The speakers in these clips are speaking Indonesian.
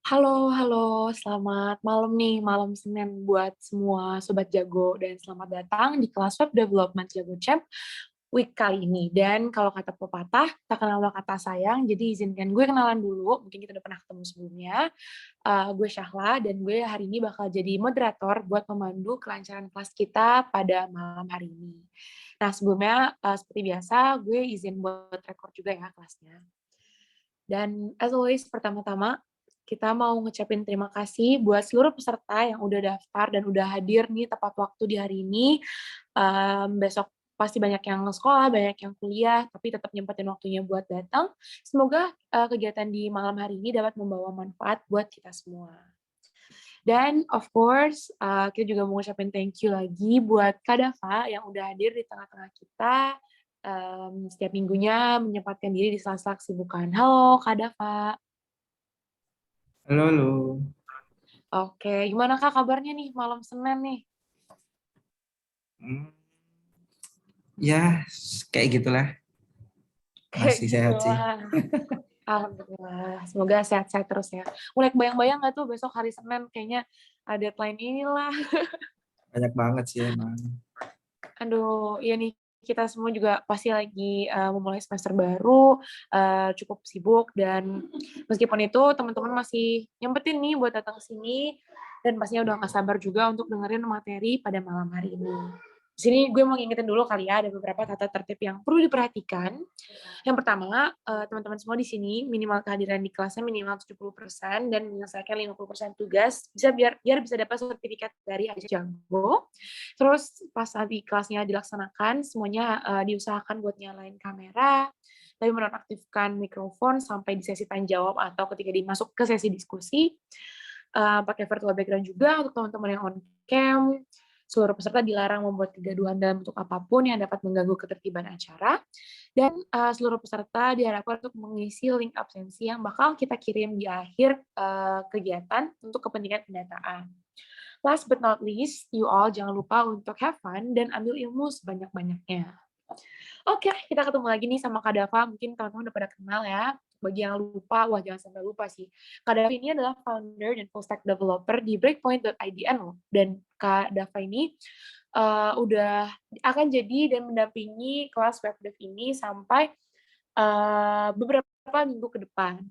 Halo, selamat malam nih, malam Senin buat semua Sobat Jago, dan selamat datang di kelas Web Development Jago Champ week kali ini. Dan kalau kata pepatah, tak kenal maka kata sayang, jadi izinkan gue kenalan dulu, mungkin kita udah pernah ketemu sebelumnya. Gue Syahla, dan gue hari ini bakal jadi moderator buat memandu kelancaran kelas kita pada malam hari ini. Nah, sebelumnya, seperti biasa, gue izin buat rekor juga ya kelasnya. Dan as always, pertama-tama kita mau ngucapin terima kasih buat seluruh peserta yang udah daftar dan udah hadir nih tepat waktu di hari ini. Besok pasti banyak yang sekolah, banyak yang kuliah, tapi tetap nyempetin waktunya buat datang. Semoga kegiatan di malam hari ini dapat membawa manfaat buat kita semua. Dan of course, kita juga mau ngucapin thank you lagi buat Kak Dava yang udah hadir di tengah-tengah kita, setiap minggunya menyempatkan diri di sela-sela kesibukan. Halo Kak Dava. Halo, halo. Oke, gimana Kak kabarnya nih malam Senin nih? Hmm, Ya, kayak gitulah. Kayak Masih gitu sehat sih. lah. Alhamdulillah, semoga sehat-sehat terus ya. Mulai kebayang-bayang nggak tuh besok hari Senin kayaknya ada deadline inilah. Banyak banget sih emang. Aduh, iya nih, kita semua juga pasti lagi memulai semester baru, cukup sibuk, dan meskipun itu teman-teman masih nyempetin nih buat datang ke sini, dan pastinya udah nggak sabar juga untuk dengerin materi pada malam hari ini. Di sini gue mau ngingetin dulu kali ya, ada beberapa tata tertib yang perlu diperhatikan. Yang pertama, teman-teman semua di sini minimal kehadiran di kelasnya minimal 70% dan menyelesaikan 50% tugas, biar bisa dapat sertifikat dari Ajak Jago. Terus pas nanti kelasnya dilaksanakan, semuanya diusahakan buat nyalain kamera, tapi menonaktifkan mikrofon sampai di sesi tanya jawab atau ketika dimasuk ke sesi diskusi. Pakai virtual background juga untuk teman-teman yang on cam. Seluruh peserta dilarang membuat kegaduhan dalam bentuk apapun yang dapat mengganggu ketertiban acara. Dan seluruh peserta diharapkan untuk mengisi link absensi yang bakal kita kirim di akhir kegiatan untuk kepentingan pendataan. Last but not least, you all jangan lupa untuk have fun dan ambil ilmu sebanyak-banyaknya. Oke, kita ketemu lagi nih sama Kak Dava. Mungkin teman-teman udah pada kenal ya. Bagi yang lupa, wah jangan sampai lupa sih. Kak Dava ini adalah founder dan full stack developer di Breakpoint.idn loh. Dan Kak Dava ini udah akan jadi dan mendampingi kelas web dev ini sampai beberapa minggu ke depan.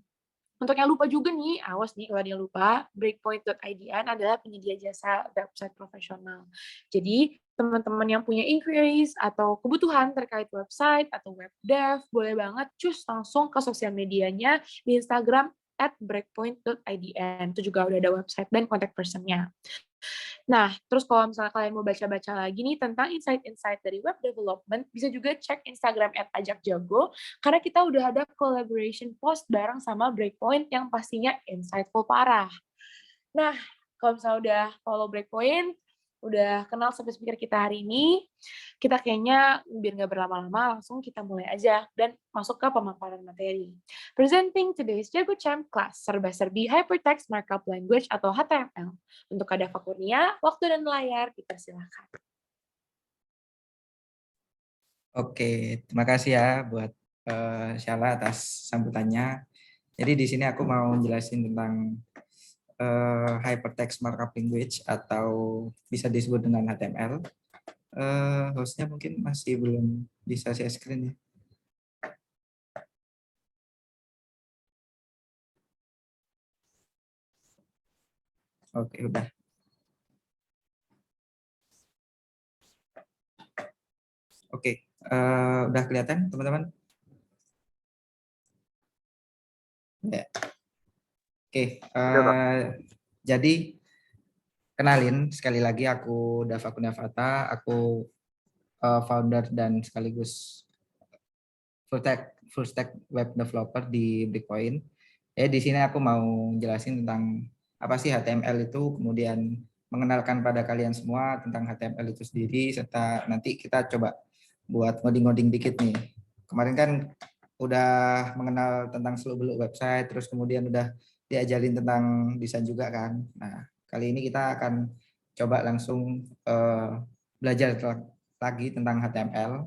Untuk yang lupa juga nih, awas nih kalau ada yang lupa, Breakpoint.idn adalah penyedia jasa website profesional. Jadi, teman-teman yang punya inquiries atau kebutuhan terkait website atau web dev, boleh banget cus langsung ke sosial medianya di Instagram @breakpoint.idn. Itu juga udah ada website dan contact person-nya. Nah, terus kalau misalnya kalian mau baca-baca lagi nih tentang insight-insight dari web development, bisa juga cek Instagram @ajakjago, karena kita udah ada collaboration post bareng sama Breakpoint yang pastinya insightful parah. Nah, kalau misalnya udah follow Breakpoint, udah kenal sampai speaker kita hari ini, kita kayaknya biar nggak berlama-lama, langsung kita mulai aja dan masuk ke pemaparan materi. Presenting today's Jago Champ class, serba-serbi Hypertext Markup Language atau HTML. Untuk Kak Dava Kurnia, waktu dan layar dipersilakan. Oke, terima kasih ya buat Syala atas sambutannya. Jadi di sini aku mau jelasin tentang Hypertext Markup Language atau bisa disebut dengan HTML. Hostnya mungkin masih belum bisa share screen ya. Oke, udah. Oke, udah kelihatan teman-teman? Ya. Oke, jadi kenalin sekali lagi aku Dava Kunavata, aku founder dan sekaligus full stack web developer di Breakpoint. Ya di sini aku mau jelasin tentang apa sih HTML itu, kemudian mengenalkan pada kalian semua tentang HTML itu sendiri, serta nanti kita coba buat ngoding-ngoding dikit nih. Kemarin kan udah mengenal tentang seluk-beluk website, terus kemudian udah diajarin tentang desain juga kan. Nah, kali ini kita akan coba langsung belajar lagi tentang HTML,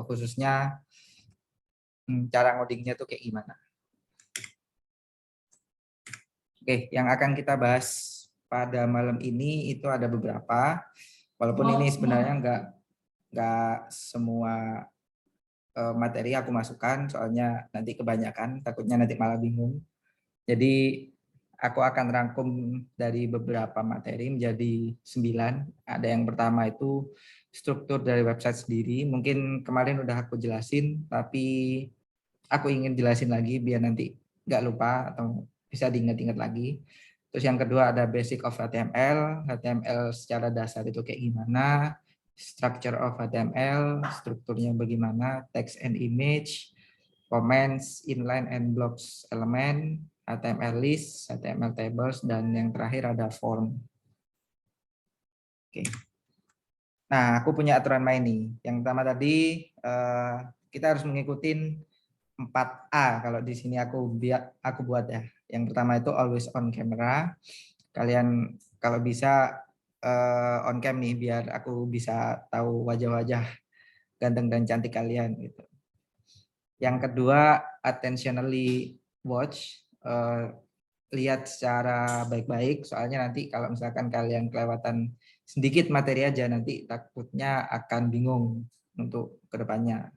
khususnya cara ngodingnya tuh kayak gimana. Oke, yang akan kita bahas pada malam ini itu ada beberapa, walaupun ini sebenarnya nggak semua materi aku masukkan, soalnya nanti kebanyakan, takutnya nanti malah bingung. Jadi aku akan rangkum dari beberapa materi menjadi 9. Ada yang pertama itu struktur dari website sendiri. Mungkin kemarin udah aku jelasin, tapi aku ingin jelasin lagi biar nanti nggak lupa atau bisa diingat-ingat lagi. Terus yang kedua ada basic of HTML. HTML secara dasar itu kayak gimana, structure of HTML, strukturnya bagaimana, text and image, comments, inline and blocks element, HTML list, HTML tables, dan yang terakhir ada form. Oke. Nah, aku punya aturan main nih. Yang pertama tadi kita harus mengikuti 4A kalau di sini aku buat ya. Yang pertama itu always on camera. Kalian kalau bisa on cam nih biar aku bisa tahu wajah-wajah ganteng dan cantik kalian gitu. Yang kedua attentionally watch, lihat secara baik-baik soalnya nanti kalau misalkan kalian kelewatan sedikit materi aja nanti takutnya akan bingung untuk kedepannya.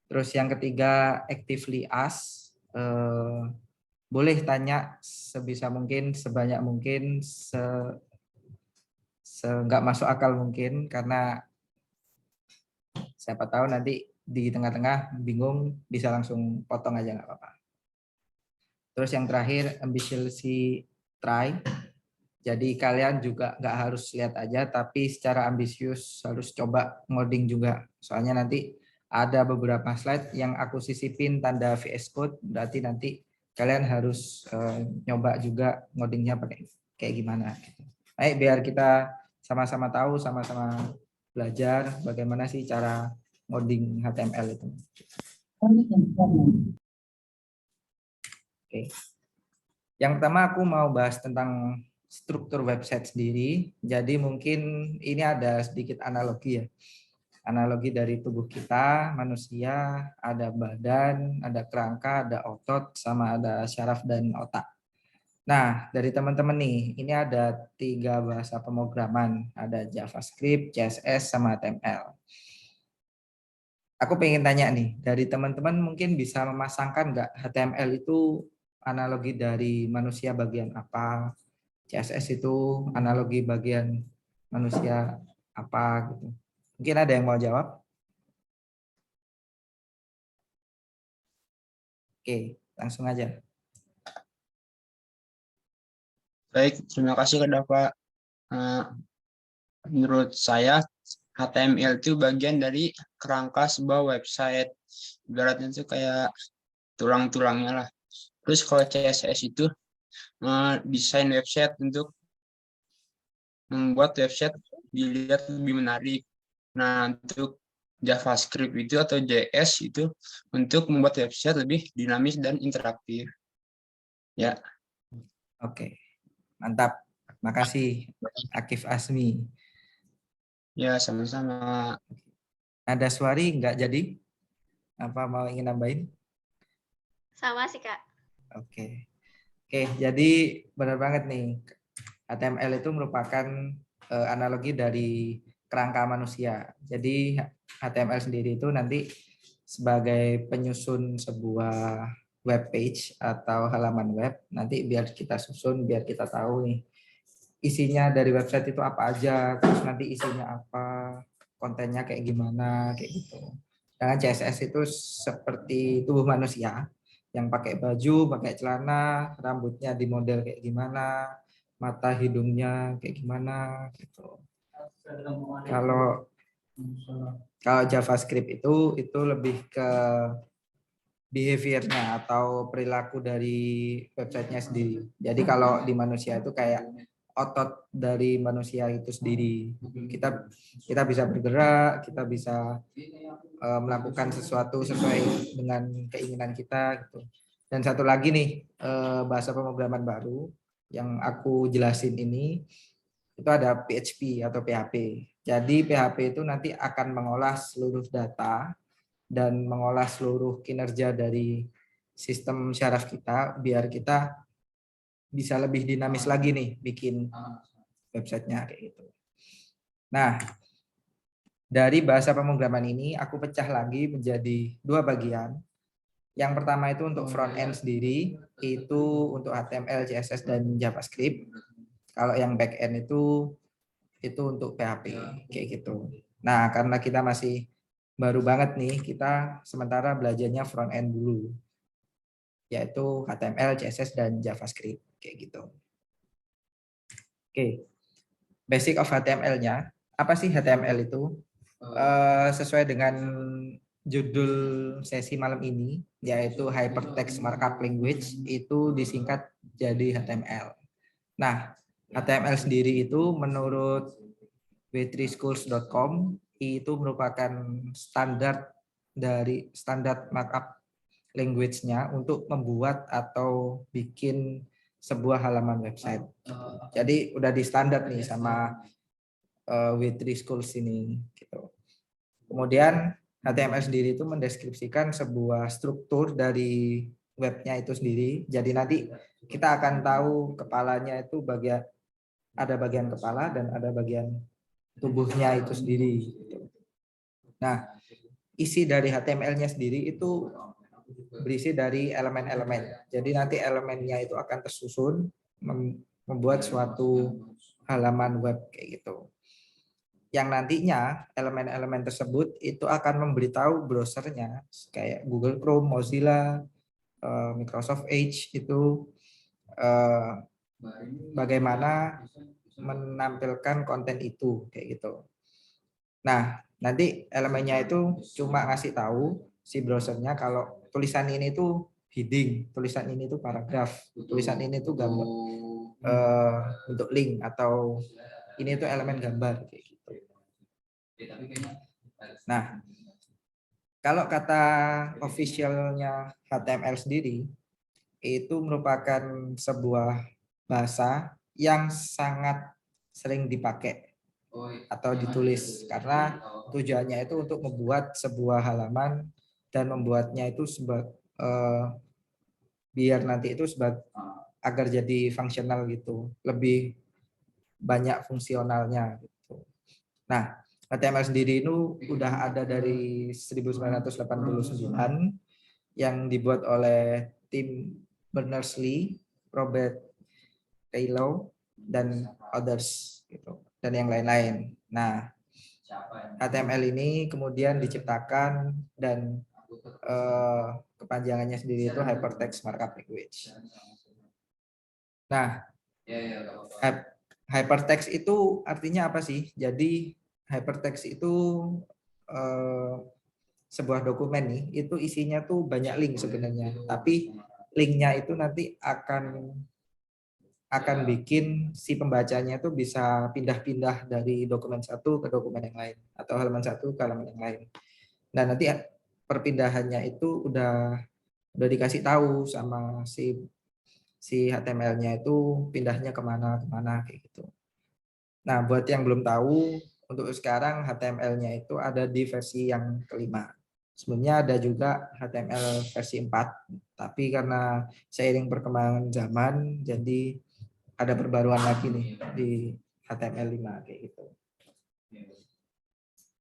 Terus yang ketiga actively ask, boleh tanya sebisa mungkin, sebanyak mungkin, nggak masuk akal mungkin, karena siapa tahu nanti di tengah-tengah bingung bisa langsung potong aja nggak apa-apa. Terus yang terakhir ambitiously try. Jadi kalian juga nggak harus lihat aja, tapi secara ambisius harus coba ngoding juga. Soalnya nanti ada beberapa slide yang aku sisipin tanda VS Code, berarti nanti kalian harus nyoba juga ngodingnya pakai kayak gimana. Baik, biar kita sama-sama tahu, sama-sama belajar bagaimana sih cara ngoding HTML itu. Oke. Yang pertama aku mau bahas tentang struktur website sendiri. Jadi mungkin ini ada sedikit analogi ya. Analogi dari tubuh kita, manusia, ada badan, ada kerangka, ada otot, sama ada syaraf dan otak. Nah, dari teman-teman nih, ini ada 3 bahasa pemrograman. Ada JavaScript, CSS, sama HTML. Aku pengen tanya nih, dari teman-teman mungkin bisa memasangkan nggak HTML itu analogi dari manusia bagian apa, CSS itu analogi bagian manusia apa gitu. Mungkin ada yang mau jawab? Oke, langsung aja. Baik, terima kasih Kak Dava. Menurut saya, HTML itu bagian dari kerangka sebuah website. Ibaratnya itu kayak tulang-tulangnya lah. Terus kalau CSS itu desain website untuk membuat website dilihat lebih menarik. Nah, untuk JavaScript itu atau JS itu untuk membuat website lebih dinamis dan interaktif. Ya. Oke, mantap. Makasih Akif Asmi. Ya, sama-sama. Ada Suari nggak jadi? Apa mau ingin nambahin? Sama sih, Kak. Oke. Oke, jadi benar banget nih. HTML itu merupakan analogi dari kerangka manusia. Jadi HTML sendiri itu nanti sebagai penyusun sebuah web page atau halaman web, nanti biar kita susun, biar kita tahu nih isinya dari website itu apa aja, terus nanti isinya apa, kontennya kayak gimana, kayak gitu. Dengan CSS itu seperti tubuh manusia yang pakai baju, pakai celana, rambutnya di model kayak gimana, mata hidungnya kayak gimana gitu. Kalau JavaScript itu lebih ke behaviornya atau perilaku dari websitenya sendiri. Jadi kalau di manusia itu kayak otot dari manusia itu sendiri. Kita bisa bergerak, kita bisa melakukan sesuatu sesuai dengan keinginan kita gitu. Dan satu lagi nih bahasa pemrograman baru yang aku jelasin ini itu ada PHP atau PHP. Jadi PHP itu nanti akan mengolah seluruh data dan mengolah seluruh kinerja dari sistem syaraf kita biar kita bisa lebih dinamis lagi nih bikin websitenya kayak gitu. Nah, dari bahasa pemrograman ini aku pecah lagi menjadi dua bagian. Yang pertama itu untuk front end sendiri, itu untuk HTML, CSS, dan JavaScript. Kalau yang back end itu untuk PHP kayak gitu. Nah, karena kita masih baru banget nih, kita sementara belajarnya front end dulu, yaitu HTML, CSS, dan JavaScript kayak gitu. Oke, basic of HTML-nya. Apa sih HTML itu? Sesuai dengan judul sesi malam ini, yaitu Hypertext Markup Language, itu disingkat jadi HTML. Nah, HTML sendiri itu menurut w3schools.com itu merupakan standar markup language-nya untuk membuat atau bikin sebuah halaman website. Jadi udah di standar nih sama w3schools ini gitu. Kemudian HTML sendiri itu mendeskripsikan sebuah struktur dari webnya itu sendiri. Jadi nanti kita akan tahu kepalanya itu ada bagian kepala dan ada bagian tubuhnya itu sendiri. Nah, isi dari HTML-nya sendiri itu berisi dari elemen-elemen. Jadi nanti elemennya itu akan tersusun membuat suatu halaman web kayak gitu. Yang nantinya elemen-elemen tersebut itu akan memberitahu browsernya kayak Google Chrome, Mozilla, Microsoft Edge itu bagaimana menampilkan konten itu kayak gitu. Nah, nanti elemennya itu cuma ngasih tahu si browsernya kalau tulisan ini tuh heading, tulisan ini tuh paragraf, tulisan ini tuh gambar untuk link atau ini tuh elemen gambar kayak gitu. Nah, kalau kata officialnya HTML sendiri itu merupakan sebuah bahasa yang sangat sering dipakai atau ditulis karena tujuannya itu untuk membuat sebuah halaman dan membuatnya itu biar nanti itu agar jadi fungsional gitu, lebih banyak fungsionalnya gitu. Nah, HTML sendiri itu udah ada dari 1989 yang dibuat oleh tim Berners-Lee, Robert Taylor, dan others gitu, dan yang lain-lain. Nah, HTML ini kemudian diciptakan dan kepanjangannya sendiri itu Hypertext Markup Language. Nah, hypertext itu artinya apa sih? Jadi hypertext itu sebuah dokumen nih, itu isinya tuh banyak link sebenarnya. Tapi linknya itu nanti akan bikin si pembacanya itu bisa pindah-pindah dari dokumen satu ke dokumen yang lain atau halaman satu ke halaman yang lain. Nah, nanti perpindahannya itu udah dikasih tahu sama si HTML-nya itu pindahnya kemana kayak gitu. Nah, buat yang belum tahu, untuk sekarang HTML-nya itu ada di versi yang kelima. Sebelumnya ada juga HTML versi 4, tapi karena seiring perkembangan zaman, jadi ada perbaruan lagi nih di HTML 5 kayak gitu.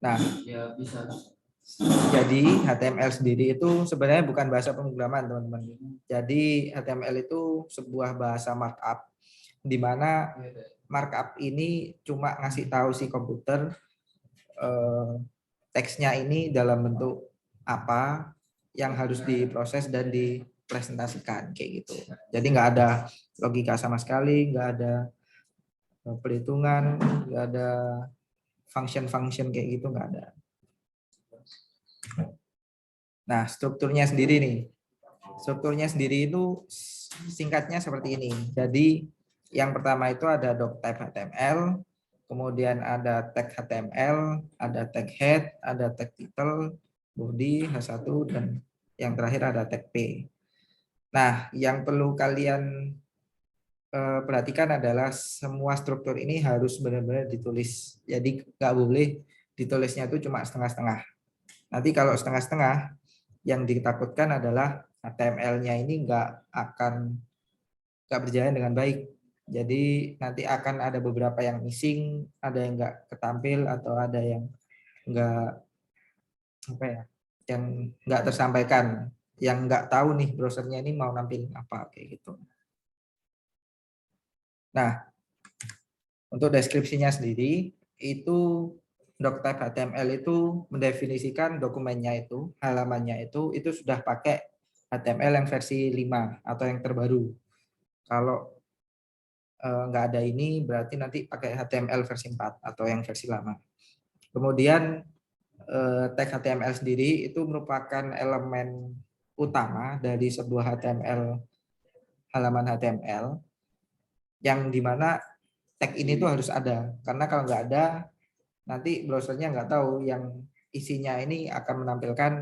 Nah, jadi HTML sendiri itu sebenarnya bukan bahasa pemrograman, teman-teman. Jadi HTML itu sebuah bahasa markup, di mana markup ini cuma ngasih tahu si komputer teksnya ini dalam bentuk apa yang harus diproses dan dipresentasikan kayak gitu. Jadi nggak ada logika sama sekali, nggak ada perhitungan, nggak ada function kayak gitu, nggak ada. Nah, strukturnya sendiri nih. Strukturnya sendiri itu singkatnya seperti ini. Jadi yang pertama itu ada doctype HTML, kemudian ada tag HTML, ada tag head, ada tag title, body, H1, dan yang terakhir ada tag P. Nah, yang perlu kalian perhatikan adalah semua struktur ini harus benar-benar ditulis. Jadi nggak boleh ditulisnya itu cuma setengah-setengah. Nanti kalau setengah-setengah, yang ditakutkan adalah HTML-nya ini nggak akan nggak berjalan dengan baik. Jadi nanti akan ada beberapa yang missing, ada yang nggak ketampil atau ada yang nggak apa ya, yang nggak tersampaikan, yang nggak tahu nih browsernya ini mau nampilin apa kayak gitu. Nah, untuk deskripsinya sendiri itu doctype HTML itu mendefinisikan dokumennya itu, halamannya itu sudah pakai HTML yang versi 5 atau yang terbaru. Kalau nggak ada ini berarti nanti pakai HTML versi 4 atau yang versi lama. Kemudian tag HTML sendiri itu merupakan elemen utama dari sebuah HTML, halaman HTML, yang dimana tag ini tuh harus ada, karena kalau nggak ada nanti browsernya nggak tahu yang isinya ini akan menampilkan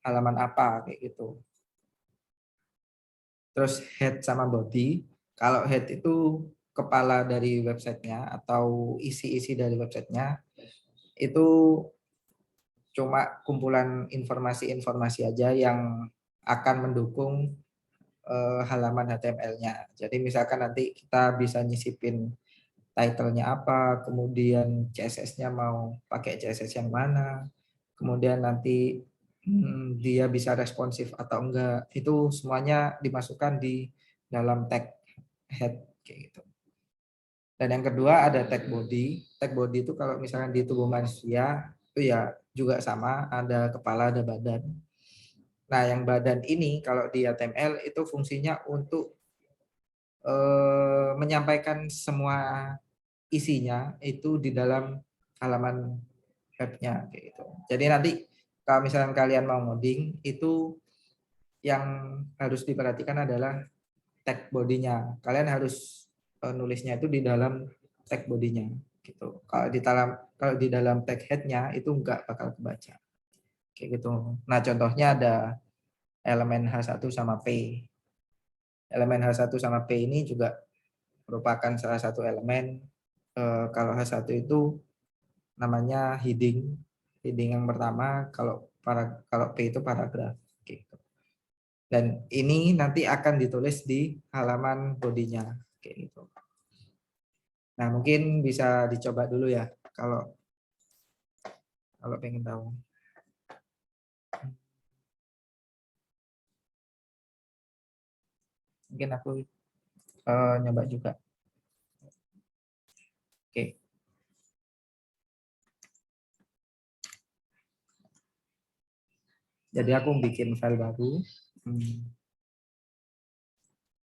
halaman apa kayak gitu. Terus head sama body, kalau head itu kepala dari websitenya atau isi-isi dari websitenya, itu cuma kumpulan informasi-informasi aja yang akan mendukung halaman HTML-nya. Jadi misalkan nanti kita bisa nyisipin title-nya apa, kemudian CSS-nya mau pakai CSS yang mana, kemudian nanti dia bisa responsif atau enggak, itu semuanya dimasukkan di dalam tag head kayak gitu. Dan yang kedua ada tag body. Tag body itu kalau misalkan di tubuh manusia itu ya juga sama, ada kepala, ada badan. Nah, yang badan ini kalau di HTML itu fungsinya untuk menyampaikan semua isinya itu di dalam halaman webnya gitu. Jadi nanti kalau misalnya kalian mau ngoding itu yang harus diperhatikan adalah tag bodinya. Kalian harus nulisnya itu di dalam tag bodinya gitu. Kalau di dalam tag headnya itu enggak bakal kebaca. Kayak gitu. Nah, contohnya ada elemen H1 sama P. Elemen H1 sama P ini juga merupakan salah satu elemen. Kalau H1 itu namanya heading. Heading yang pertama, kalau P itu paragraf gitu. Dan ini nanti akan ditulis di halaman bodinya kayak gitu. Nah, mungkin bisa dicoba dulu ya kalau pengen tahu. Mungkin aku nyoba juga. Oke. Jadi aku bikin file baru.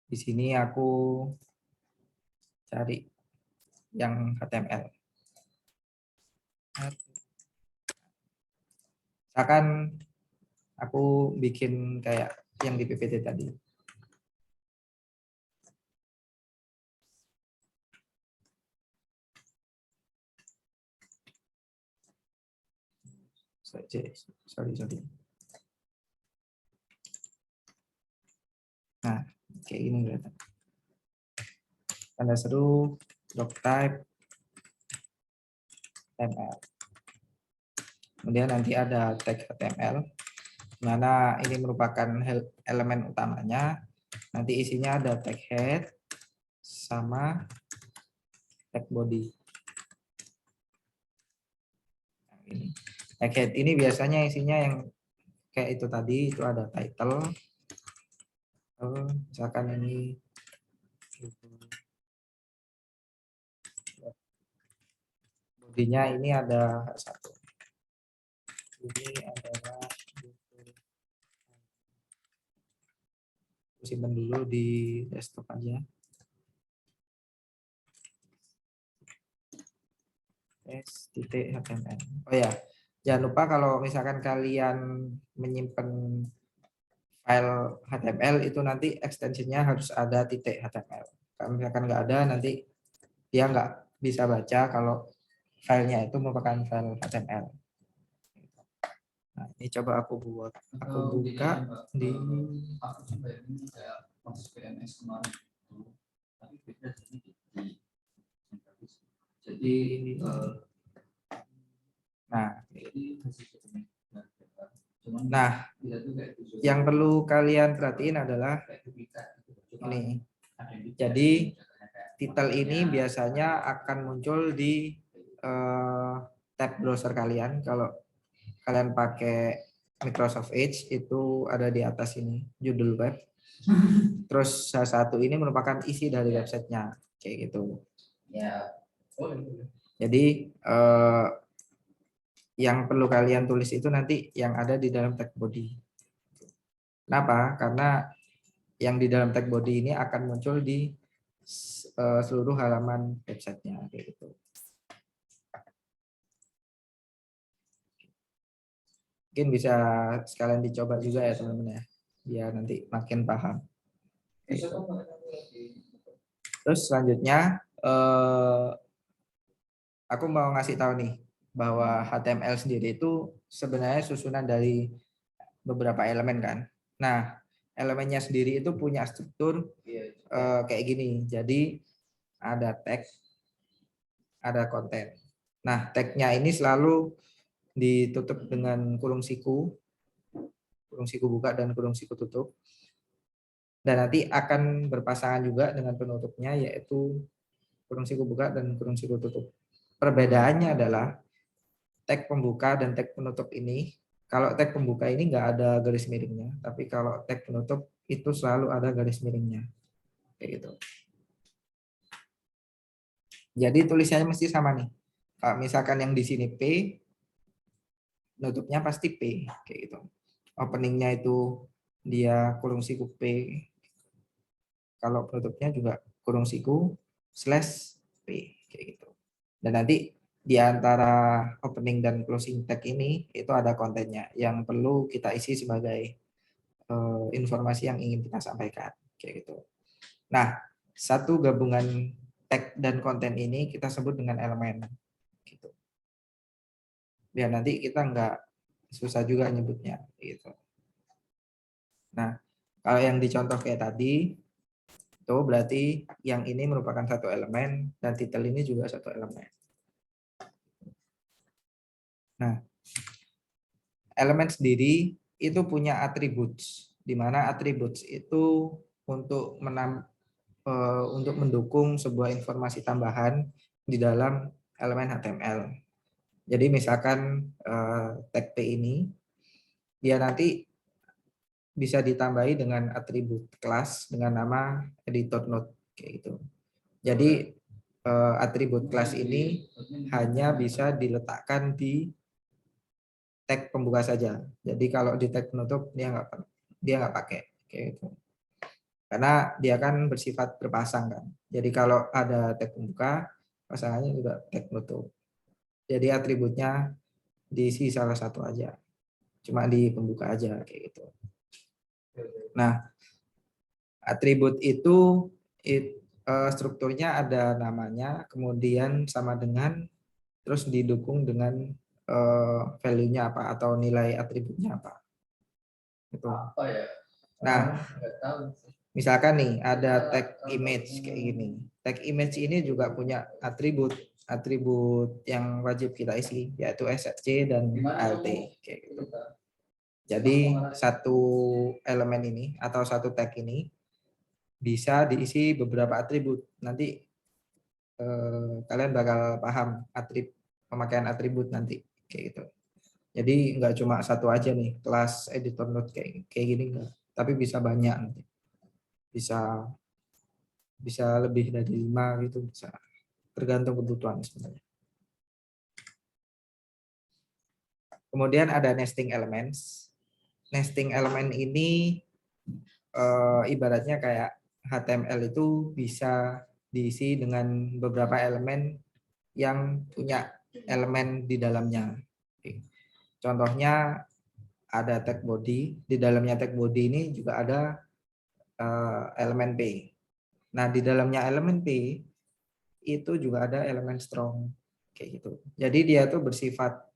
Di sini aku cari yang HTML. Misalkan aku bikin kayak yang di PPT tadi. Sorry. Nah, kayak gini kelihatan. Tanda seru doctype HTML. Kemudian nanti ada tag HTML, mana ini merupakan elemen utamanya. Nanti isinya ada tag head sama tag body. Tag head ini biasanya isinya yang kayak itu tadi, itu ada title. Misalkan ini bodinya ini ada satu. Ini adalah simpan dulu di desktop aja. .html. Oh ya, jangan lupa kalau misalkan kalian menyimpan file HTML itu nanti ekstensinya harus ada .html. Kalau misalkan nggak ada nanti dia nggak bisa baca kalau filenya itu merupakan file HTML. Nah, ini coba aku buka di Nah, yang perlu kalian perhatiin adalah Ini. Jadi title ini biasanya akan muncul di tab browser kalian. Kalau kalian pakai Microsoft Edge itu ada di atas ini, judul web. Terus salah satu ini merupakan isi dari websitenya, kayak gitu. Jadi yang perlu kalian tulis itu nanti yang ada di dalam tag body. Kenapa? Karena yang di dalam tag body ini akan muncul di seluruh halaman websitenya, kayak gitu. Mungkin bisa sekalian dicoba juga ya teman-teman ya, biar nanti makin paham. Terus selanjutnya aku mau ngasih tahu nih bahwa HTML sendiri itu sebenarnya susunan dari beberapa elemen kan. Nah, elemennya sendiri itu punya struktur kayak gini. Jadi ada tag, ada konten. Nah, tagnya ini selalu ditutup dengan kurung siku buka dan kurung siku tutup. Dan nanti akan berpasangan juga dengan penutupnya, yaitu kurung siku buka dan kurung siku tutup. Perbedaannya adalah tag pembuka dan tag penutup ini, kalau tag pembuka ini nggak ada garis miringnya, tapi kalau tag penutup itu selalu ada garis miringnya. Kayak gitu. Jadi tulisannya mesti sama nih. Kalau misalkan yang di sini P, penutupnya pasti P, kayak gitu. Openingnya itu dia kurung siku P. Kalau penutupnya juga kurung siku /P, kayak gitu. Dan nanti di antara opening dan closing tag ini itu ada kontennya yang perlu kita isi sebagai informasi yang ingin kita sampaikan, kayak gitu. Nah, satu gabungan tag dan konten ini kita sebut dengan elemen, gitu. Biar nanti kita nggak susah juga nyebutnya, gitu. Nah, kalau yang dicontoh kayak tadi, itu berarti yang ini merupakan satu elemen dan titel ini juga satu elemen. Nah, elemen sendiri itu punya attributes, di mana attributes itu untuk mendukung sebuah informasi tambahan di dalam elemen HTML. Jadi misalkan tag P ini, dia nanti bisa ditambahi dengan atribut kelas dengan nama editor node, kayak gitu. Jadi atribut kelas ini hanya bisa diletakkan di tag pembuka saja. Jadi kalau di tag penutup dia nggak pakai, kayak gitu. Karena dia kan bersifat berpasang kan. Jadi kalau ada tag pembuka, pasangannya juga tag penutup. Jadi atributnya diisi salah satu aja. Cuma di pembuka aja, kayak gitu. Nah, atribut itu strukturnya ada namanya, kemudian sama dengan, terus didukung dengan value-nya apa atau nilai atributnya apa. Gitu. Nah, misalkan nih ada tag image kayak gini. Tag image ini juga punya atribut yang wajib kita isi, yaitu SC dan ALT, kayak gitu. Jadi satu elemen ini atau satu tag ini bisa diisi beberapa atribut. Nanti kalian bakal paham pemakaian atribut nanti, kayak gitu. Jadi nggak cuma satu aja nih kelas editor node kayak gini enggak, tapi bisa banyak nanti. Bisa lebih dari 5 gitu, bisa tergantung kebutuhan sebenarnya. Kemudian ada nesting elements. Nesting element ini ibaratnya kayak HTML itu bisa diisi dengan beberapa elemen yang punya elemen di dalamnya. Contohnya ada tag body, di dalamnya tag body ini juga ada elemen P. Nah, di dalamnya elemen P itu juga ada elemen strong, kayak gitu. Jadi dia tuh bersifat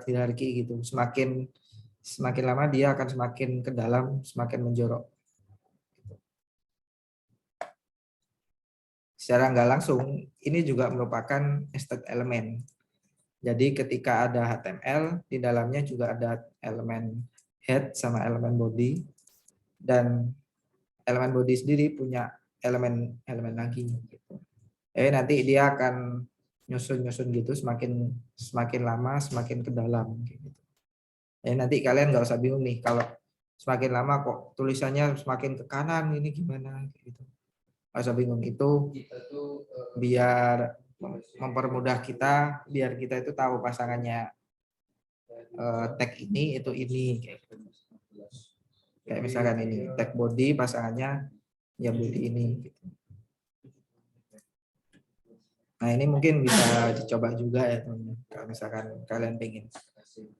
hierarki gitu. Semakin lama dia akan semakin ke dalam, semakin menjorok. Secara nggak langsung, ini juga merupakan nested element. Jadi ketika ada HTML, di dalamnya juga ada elemen head sama elemen body. dan elemen body sendiri punya elemen lagi gitu. Nanti dia akan nyusun gitu semakin lama semakin ke dalam gitu. Nanti kalian nggak usah bingung nih kalau semakin lama kok tulisannya semakin ke kanan, ini gimana gitu. Nggak usah bingung, itu biar mempermudah kita, biar kita itu tahu pasangannya tag ini itu ini kayak gitu. Kayak misalkan ini tag body pasangannya ya body ini gitu. Nah, ini mungkin bisa dicoba juga ya teman-teman kalau misalkan kalian pengen.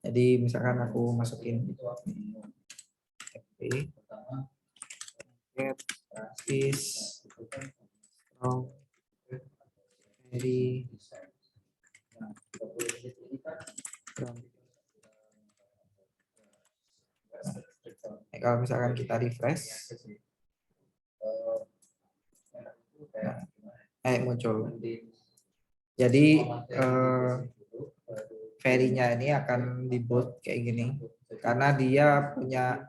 Jadi misalkan aku masukin is strong very kalau misalkan kita refresh, muncul. Jadi very-nya ini akan di bold kayak gini karena dia punya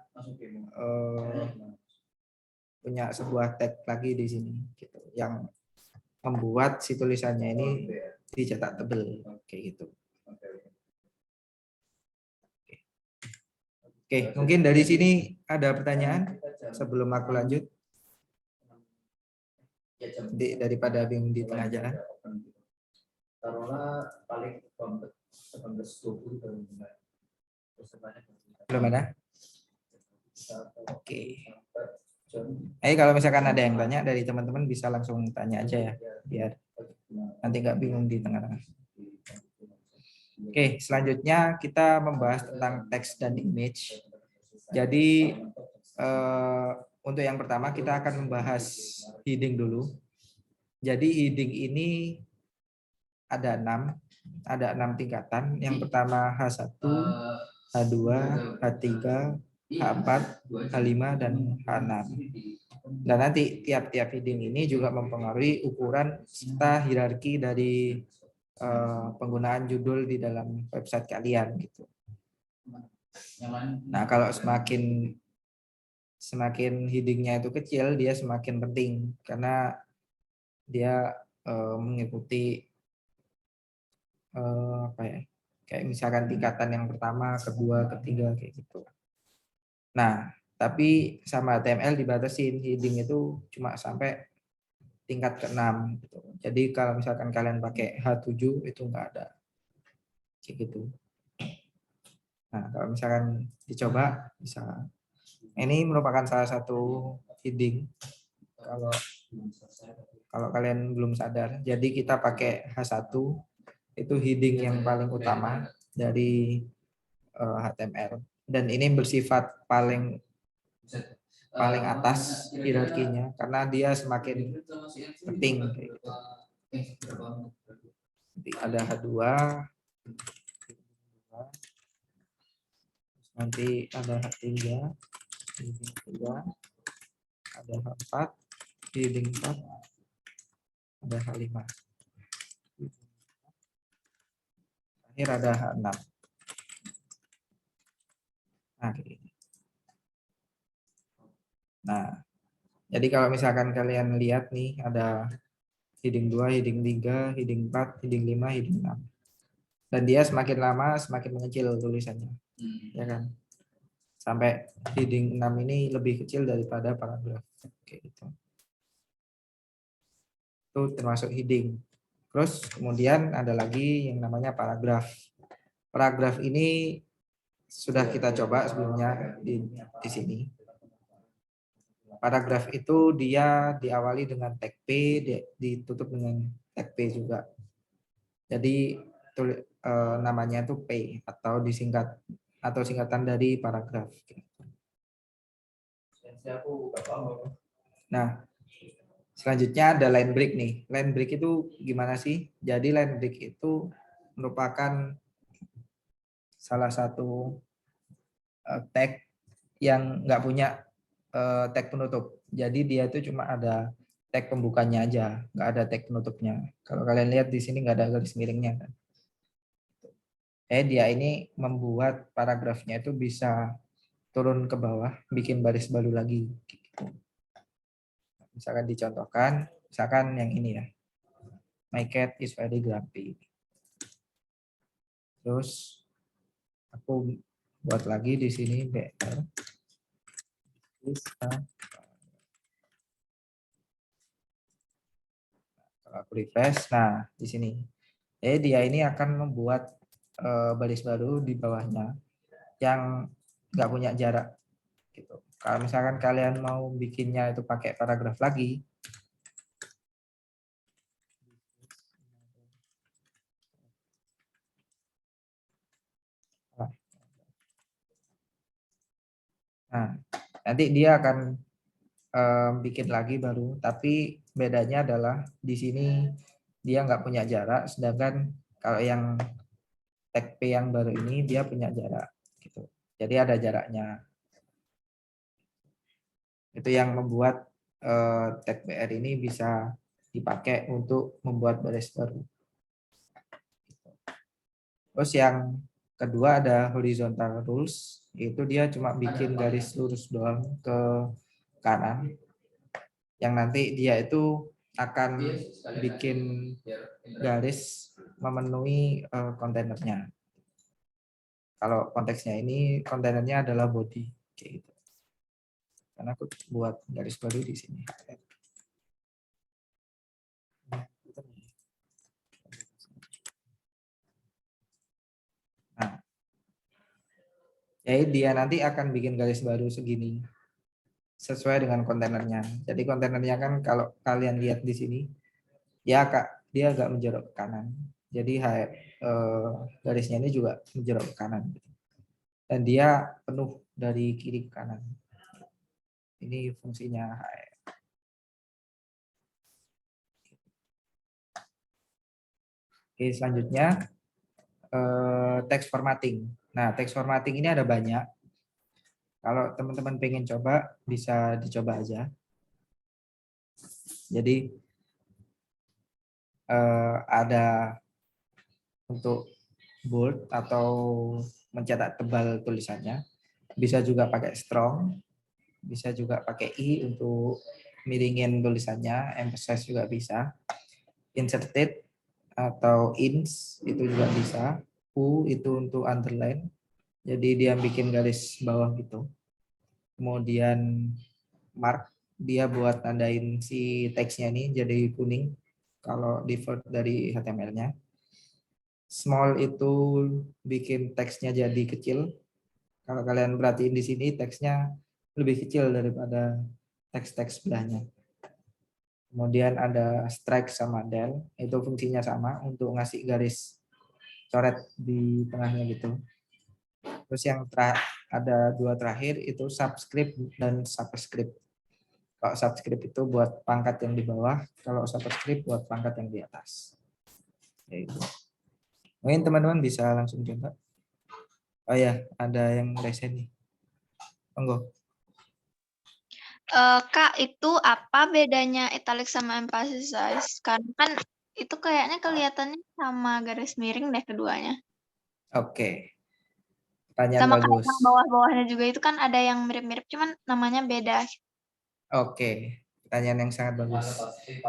sebuah tag lagi di sini gitu yang membuat si tulisannya ini dicetak tebel kayak gitu. Oke, mungkin dari sini ada pertanyaan sebelum aku lanjut. Daripada bingung di tengah jalan. Belum ada? Oke. Kalau misalkan ada yang tanya dari teman-teman bisa langsung tanya aja ya, biar nanti nggak bingung di tengah-tengah. Oke, selanjutnya kita membahas tentang teks dan image. Jadi untuk yang pertama kita akan membahas heading dulu. Jadi heading ini ada 6 tingkatan. Yang pertama H1, H2, H3, H4, H5 dan H6. Dan nanti tiap-tiap heading ini juga mempengaruhi ukuran serta hierarki dari penggunaan judul di dalam website kalian gitu. Nah, kalau semakin headingnya itu kecil, dia semakin penting karena dia mengikuti kayak misalkan tingkatan yang pertama, kedua, ketiga kayak gitu. Nah, tapi sama HTML dibatasin heading itu cuma sampai tingkat ke-6 gitu. Jadi kalau misalkan kalian pakai H7 itu enggak ada kayak gitu. Nah, kalau misalkan dicoba bisa. Ini merupakan salah satu heading kalau kalian belum sadar. Jadi kita pakai H1 itu heading yang paling utama dari HTML dan ini bersifat paling atas hierarkinya karena dia semakin penting. Nanti ada H2, nanti ada H3, ada H4, heading 4, ada H5. Akhir ada H6. Nah, jadi kalau misalkan kalian lihat nih ada heading 2, heading 3, heading 4, heading 5, heading 6. Dan dia semakin lama semakin mengecil tulisannya. Ya kan? Sampai heading 6 ini lebih kecil daripada paragraf. Oke, gitu. Itu termasuk heading. Terus kemudian ada lagi yang namanya paragraf. Paragraf ini sudah kita coba sebelumnya di sini. Paragraf itu dia diawali dengan tag P, ditutup dengan tag P juga. Jadi namanya itu P atau disingkat atau singkatan dari paragraf. Nah, selanjutnya ada line break nih. Line break itu gimana sih? Jadi line break itu merupakan salah satu tag yang nggak punya tag penutup. Jadi dia itu cuma ada tag pembukanya aja, nggak ada tag penutupnya. Kalau kalian lihat di sini nggak ada garis miringnya kan. Dia ini membuat paragrafnya itu bisa turun ke bawah, bikin baris baru lagi. Misalkan dicontohkan, misalkan yang ini ya. My cat is very grumpy. Terus aku buat lagi di sini BR. Kalau aku refresh, nah di sini. Dia ini akan membuat baris baru di bawahnya yang nggak punya jarak. Gitu. Kalau misalkan kalian mau bikinnya itu pakai paragraf lagi, nah nanti dia akan bikin lagi baru, tapi bedanya adalah di sini dia nggak punya jarak, sedangkan kalau yang tag P yang baru ini dia punya jarak. Gitu. Jadi ada jaraknya. Itu yang membuat tag BR ini bisa dipakai untuk membuat baris baru. Terus yang kedua ada horizontal rules, itu dia cuma bikin garis lurus doang ke kanan. Yang nanti dia itu akan bikin garis memenuhi kontainernya. Kalau konteksnya ini kontainernya adalah body, kayak gitu. Karena aku buat garis baru di sini. Nah, jadi dia nanti akan bikin garis baru segini sesuai dengan kontainernya. Jadi kontainernya kan kalau kalian lihat di sini, dia agak menjorok ke kanan. Jadi garisnya ini juga menjorok ke kanan. Dan dia penuh dari kiri ke kanan. Ini fungsinya HR. Oke, selanjutnya text formatting. Nah, text formatting ini ada banyak. Kalau teman-teman pengen coba, bisa dicoba aja. Jadi ada untuk bold atau mencetak tebal tulisannya. Bisa juga pakai strong, bisa juga pakai I untuk miringin tulisannya, emphasize juga bisa. Inserted atau ins itu juga bisa. U itu untuk underline. Jadi dia bikin garis bawah gitu. Kemudian mark dia buat tandain si teksnya ini jadi kuning kalau default dari HTML-nya. Small itu bikin teksnya jadi kecil. Kalau kalian perhatiin di sini teksnya lebih kecil daripada teks-teks sebelahnya. Kemudian ada strike sama del, itu fungsinya sama untuk ngasih garis coret di tengahnya gitu. Terus yang ada dua terakhir itu subscript dan superscript. Kalau subscript itu buat pangkat yang di bawah, kalau superscript buat pangkat yang di atas. Yaitu. Mungkin teman-teman bisa langsung coba. Oh ya, ada yang resen nih. Monggo. Kak, itu apa bedanya italic sama emphasize? Karena kan itu kayaknya kelihatannya sama garis miring deh keduanya. Oke. Pertanyaan Sama kayak bagus. yang bawah-bawahnya juga itu kan ada yang mirip-mirip, cuman namanya beda. Oke. Pertanyaan yang sangat bagus.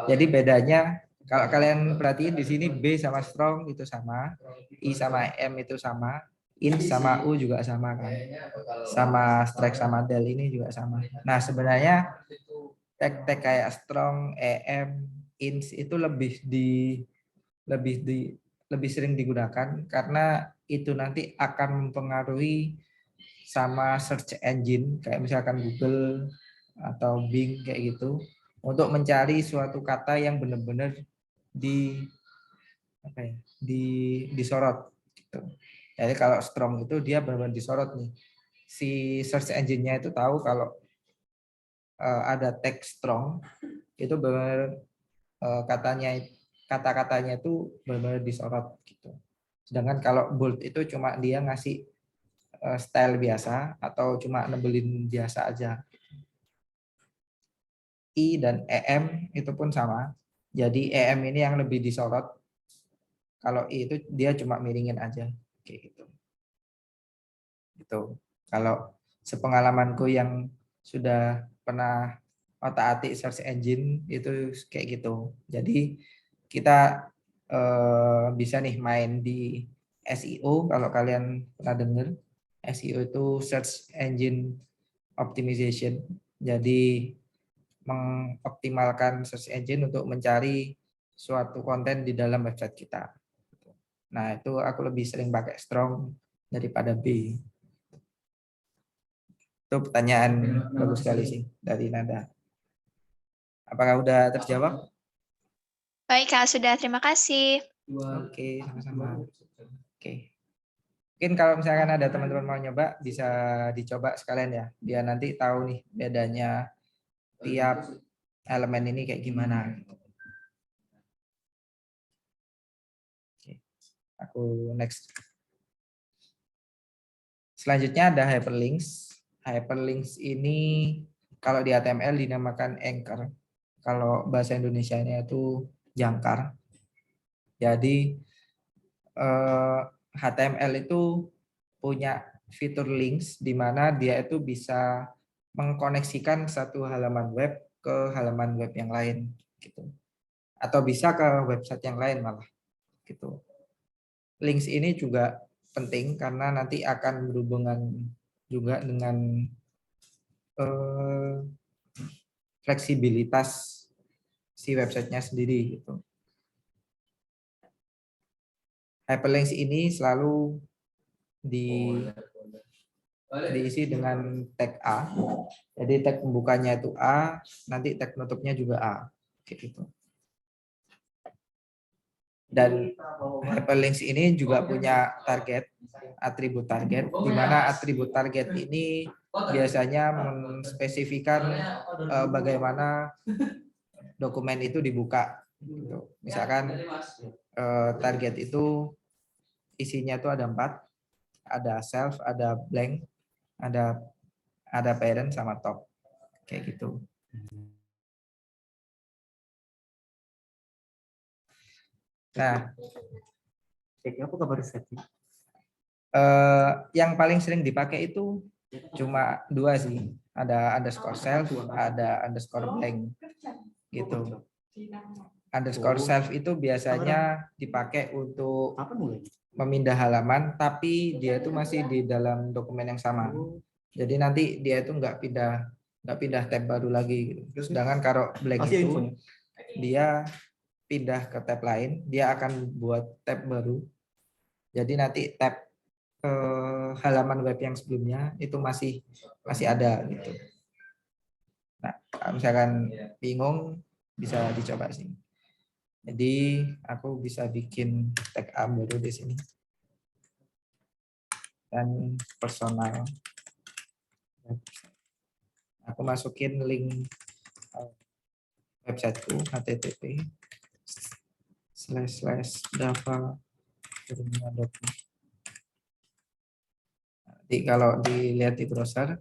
Jadi bedanya kalau kalian perhatiin di sini B sama strong itu sama, I sama M itu sama, in sama U juga sama kan. Sama strike sama del ini juga sama. Nah, sebenarnya tag-tag kayak strong, EM, ins itu lebih sering digunakan karena itu nanti akan mempengaruhi sama search engine kayak misalkan Google atau Bing kayak gitu untuk mencari suatu kata yang benar-benar di apa ya, disorot gitu. Jadi kalau strong itu dia benar-benar disorot nih. Si search engine-nya itu tahu kalau ada tag strong itu benar kata-katanya itu benar-benar disorot gitu. Sedangkan kalau bold itu cuma dia ngasih style biasa atau cuma nebelin biasa aja. I dan EM itu pun sama. Jadi EM ini yang lebih disorot. Kalau I itu dia cuma miringin aja kayak gitu. Gitu. Kalau sepengalamanku yang sudah pernah otak-atik search engine itu kayak gitu. Jadi kita bisa nih main di SEO. Kalau kalian pernah dengar, SEO itu search engine optimization. Jadi mengoptimalkan search engine untuk mencari suatu konten di dalam website kita. Nah, itu aku lebih sering pakai Strong daripada B. Itu pertanyaan bagus sekali sih dari Nada. Apakah udah terjawab? Baik, Kak, sudah. Terima kasih. Oke, sama-sama. Oke. Mungkin kalau misalkan ada teman-teman mau nyoba, bisa dicoba sekalian ya. Biar nanti tahu nih bedanya tiap elemen ini kayak gimana. Oke. Aku next. Selanjutnya ada hyperlinks. Hyperlinks ini kalau di HTML dinamakan anchor. Kalau bahasa Indonesianya itu jangkar. Jadi HTML itu punya fitur links di mana dia itu bisa mengkoneksikan satu halaman web ke halaman web yang lain gitu. Atau bisa ke website yang lain malah gitu. Links ini juga penting karena nanti akan berhubungan juga dengan fleksibilitas si websitenya sendiri gitu. Hyperlinks ini selalu diisi dengan tag A. Jadi tag pembukanya itu A, nanti tag penutupnya juga A. Gitu. Dan hyperlinks ini juga punya target, atribut target, di mana atribut target ini biasanya menspesifikan bagaimana dokumen itu dibuka. Gitu. Misalkan target itu isinya itu ada 4, ada self, ada blank, ada parent sama top, kayak gitu. Nah, apa kabar Seti? Yang paling sering dipakai itu cuma 2 sih. Ada underscore self, ada underscore blank, gitu. Underscore self itu biasanya dipakai untuk memindah halaman, tapi dia itu masih di dalam dokumen yang sama. Jadi nanti dia itu nggak pindah tab baru lagi. Gitu. Sedangkan kalau blank itu dia pindah ke tab lain, dia akan buat tab baru. Jadi nanti tab halaman web yang sebelumnya itu masih ada gitu. Nah, kalau misalkan bingung bisa dicoba sih. Jadi aku bisa bikin tag A baru di sini. Dan personal. Aku masukin link websiteku http://dava.com. Jadi kalau dilihat di browser,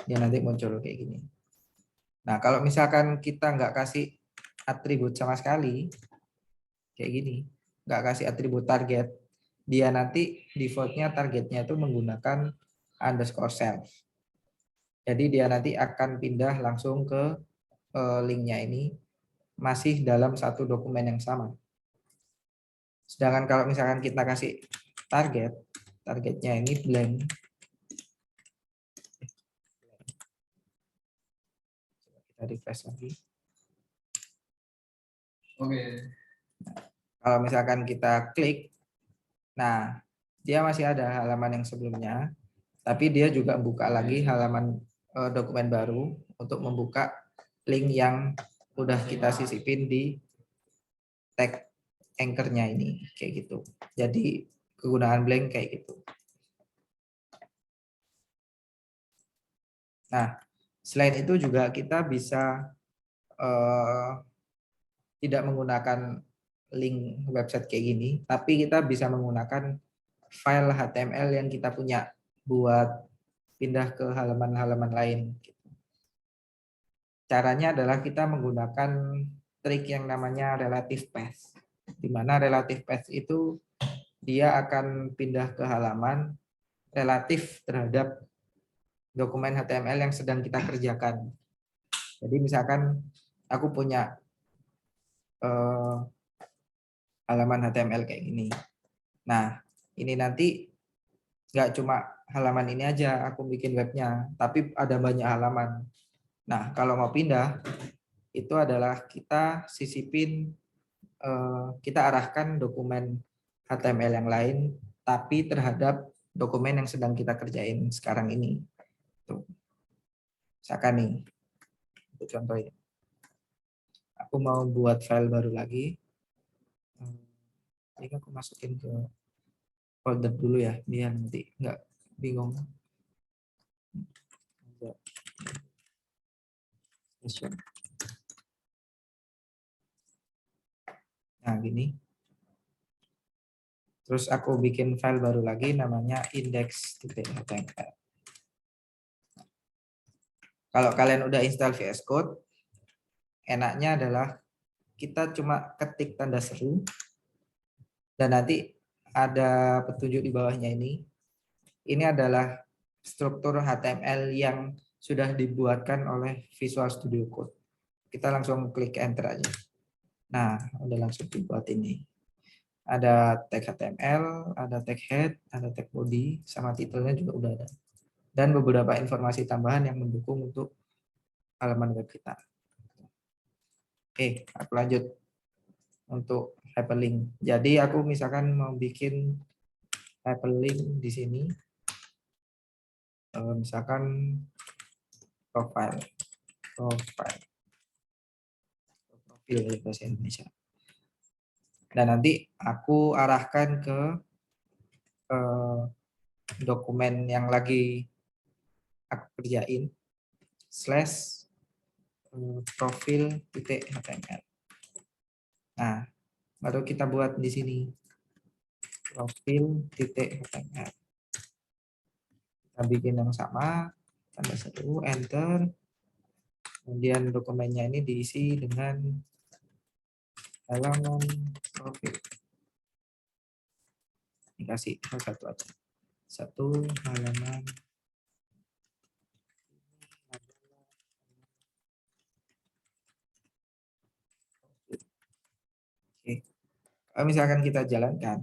dia nanti muncul kayak gini. Nah, kalau misalkan kita nggak kasih atribut sama sekali, kayak gini, nggak kasih atribut target, dia nanti defaultnya targetnya itu menggunakan underscore self. Jadi dia nanti akan pindah langsung ke linknya ini, masih dalam satu dokumen yang sama. Sedangkan kalau misalkan kita kasih targetnya ini blank, kita refresh lagi. Oke. Kalau misalkan kita klik, nah dia masih ada halaman yang sebelumnya, tapi dia juga buka lagi halaman dokumen baru untuk membuka link yang udah kita sisipin di tag anchor-nya ini, kayak gitu. Jadi kegunaan blank kayak gitu. Nah, selain itu juga kita bisa tidak menggunakan link website kayak gini, tapi kita bisa menggunakan file HTML yang kita punya buat pindah ke halaman-halaman lain. Caranya adalah kita menggunakan trik yang namanya relative path, di mana relative path itu dia akan pindah ke halaman relatif terhadap dokumen HTML yang sedang kita kerjakan. Jadi misalkan aku punya halaman HTML kayak gini. Nah, ini nanti nggak cuma halaman ini aja aku bikin webnya, tapi ada banyak halaman. Nah, kalau mau pindah, itu adalah kita sisipin, kita arahkan dokumen HTML yang lain, tapi terhadap dokumen yang sedang kita kerjain sekarang ini. Tuh. Misalkan nih, untuk contohnya. Aku mau buat file baru lagi. Ini aku masukin ke folder dulu ya, biar nanti nggak bingung. Nah, gini. Terus aku bikin file baru lagi namanya index.html. Kalau kalian udah install VS Code, enaknya adalah kita cuma ketik tanda seru dan nanti ada petunjuk di bawahnya ini. Ini adalah struktur HTML yang sudah dibuatkan oleh Visual Studio Code. Kita langsung klik enter aja. Nah, udah langsung dibuat ini. Ada tag HTML, ada tag head, ada tag body, sama titelnya juga udah ada. Dan beberapa informasi tambahan yang mendukung untuk halaman web kita. Oke, aku lanjut untuk hyperlink. Jadi aku misalkan mau bikin hyperlink di sini, misalkan profil ya bahasa Indonesia. Dan nanti aku arahkan ke dokumen yang lagi aku kerjain /profil.html. Nah, baru kita buat di sini profil.html. Kita bikin yang sama, tanda seru, enter. Kemudian dokumennya ini diisi dengan halaman profil. Dikasih satu aja. Satu halaman. Oke. Kalau misalkan kita jalankan,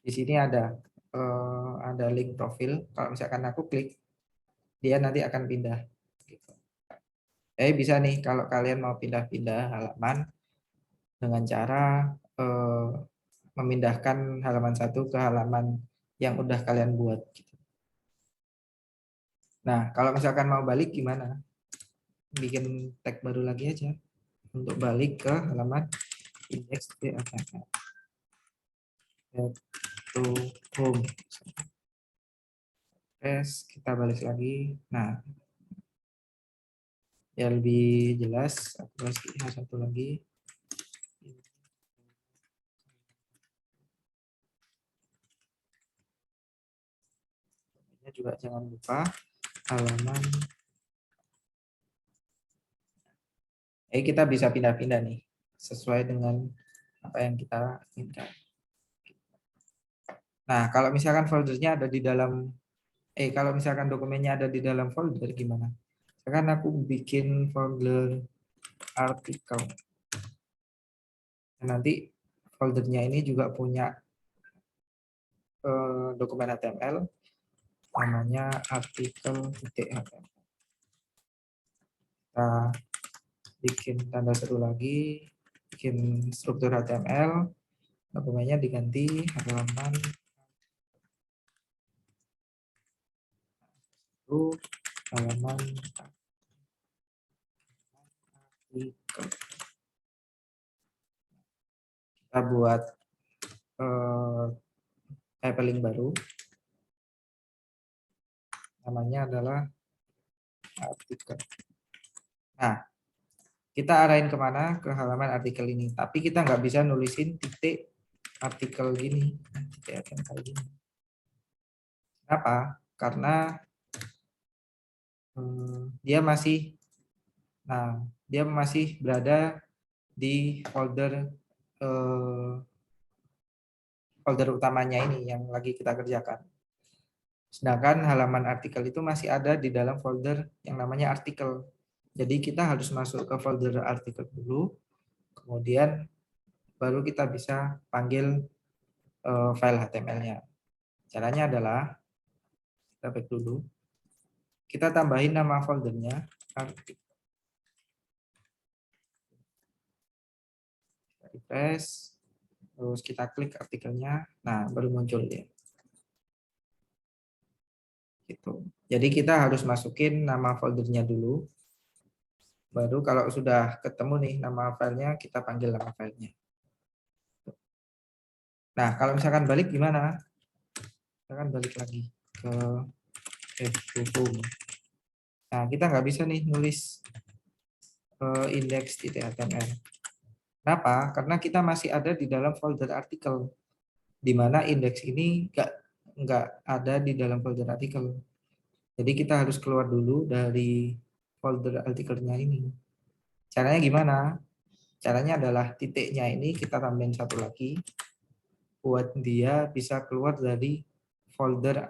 di sini ada link profil. Kalau misalkan aku klik, dia nanti akan pindah. Gitu. Bisa nih kalau kalian mau pindah-pindah halaman dengan cara memindahkan halaman satu ke halaman yang udah kalian buat. Nah, kalau misalkan mau balik gimana? Bikin tag baru lagi aja untuk balik ke halaman index.html. To home. Kita balik lagi. Nah, ya lebih jelas, aku kasih satu lagi. Juga jangan lupa halaman. Kita bisa pindah-pindah nih sesuai dengan apa yang kita inginkan. Nah, kalau misalkan foldernya ada di dalam kalau misalkan dokumennya ada di dalam folder gimana? Sekarang aku bikin folder artikel. Nanti foldernya ini juga punya dokumen HTML namanya artikel.html. Kita bikin tanda seru lagi, bikin struktur HTML, dokumennya diganti halaman halaman artikel. Kita buat hyperlink baru, namanya adalah artikel. Nah, kita arahin kemana? Ke halaman artikel ini. Tapi kita nggak bisa nulisin titik artikel gini. Titik kayak gini. Kenapa? Karena dia masih berada di folder utamanya ini yang lagi kita kerjakan. Sedangkan halaman artikel itu masih ada di dalam folder yang namanya artikel. Jadi kita harus masuk ke folder artikel dulu, kemudian baru kita bisa panggil file HTML-nya. Caranya adalah kita back dulu, kita tambahin nama foldernya artikel. Refresh, terus kita klik artikelnya, nah baru muncul dia. Gitu. Jadi kita harus masukin nama foldernya dulu, baru kalau sudah ketemu nih nama filenya, kita panggil nama filenya. Nah kalau misalkan balik gimana? Misalkan balik lagi ke home. Nah kita nggak bisa nih nulis index.html. Kenapa? Karena kita masih ada di dalam folder artikel, di mana indeks ini nggak ada di dalam folder artikel. Jadi kita harus keluar dulu dari folder artikelnya ini. Caranya gimana? Caranya adalah titiknya ini kita tambahin satu lagi, buat dia bisa keluar dari folder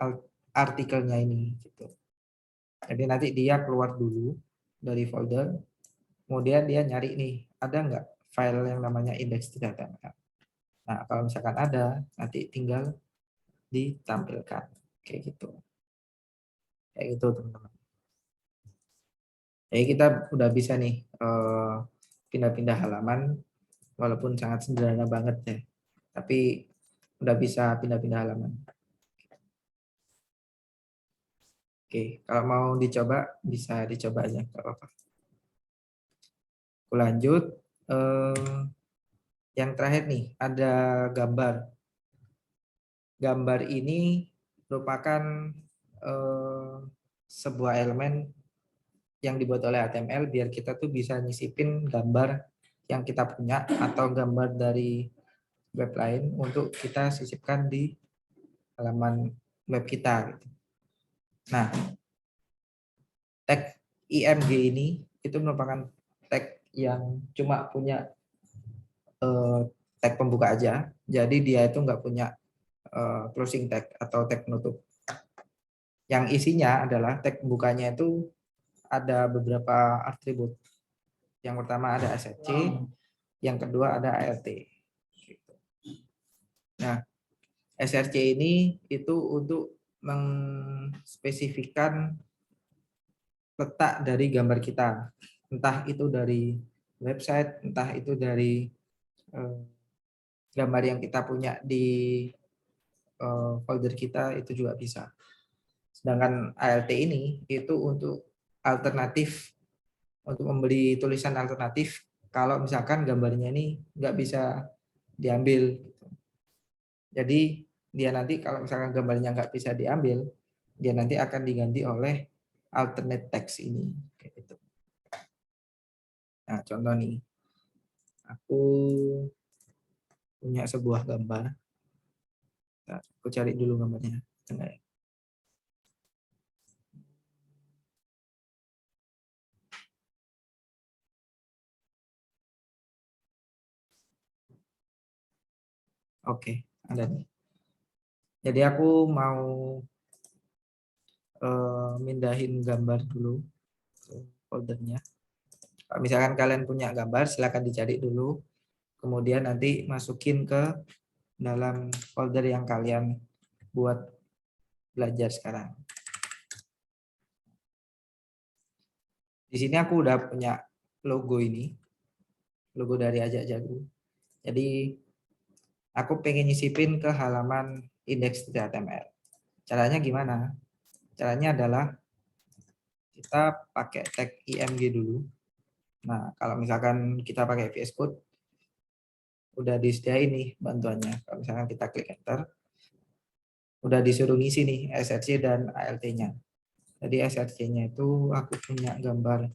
artikelnya ini. Gitu. Jadi nanti dia keluar dulu dari folder, kemudian dia nyari nih, ada nggak file yang namanya index.html. Nah, kalau misalkan ada, nanti tinggal ditampilkan. Kayak gitu. Kayak gitu, teman-teman. Jadi kita udah bisa nih pindah-pindah halaman, walaupun sangat sederhana banget ya. Tapi udah bisa pindah-pindah halaman. Oke, kalau mau dicoba, bisa dicoba aja. Nggak apa-apa. Aku lanjut. Yang terakhir nih, ada gambar. Gambar ini merupakan sebuah elemen yang dibuat oleh HTML biar kita tuh bisa nyisipin gambar yang kita punya atau gambar dari web lain untuk kita sisipkan di halaman web kita. Nah, tag img ini itu merupakan tag yang cuma punya tag pembuka aja, jadi dia itu nggak punya closing tag atau tag penutup. Yang isinya adalah tag pembukanya itu ada beberapa atribut. Yang pertama ada src, yang kedua ada alt. Nah, src ini itu untuk mengspesifikkan letak dari gambar kita, entah itu dari website, entah itu dari gambar yang kita punya di folder kita, itu juga bisa. Sedangkan alt ini itu untuk alternatif, untuk memberi tulisan alternatif kalau misalkan gambarnya ini nggak bisa diambil. Jadi dia nanti kalau misalkan gambarnya nggak bisa diambil, dia nanti akan diganti oleh alternate text ini. Gitu. Nah contoh nih, aku punya sebuah gambar. Nah, aku cari dulu gambarnya. Oke, ada nih. Jadi aku mau mindahin gambar dulu ke foldernya. Kalau misalkan kalian punya gambar, silakan dicari dulu. Kemudian nanti masukin ke dalam folder yang kalian buat belajar sekarang. Di sini aku udah punya logo ini, logo dari Ajak Jago. Jadi aku pengen nyisipin ke halaman index.html. Caranya gimana? Caranya adalah kita pakai tag img dulu. Nah, kalau misalkan kita pakai VS Code, udah disediain nih bantuannya. Kalau misalkan kita klik enter, udah disuruh ngisi nih src dan alt-nya. Jadi src-nya itu aku punya gambar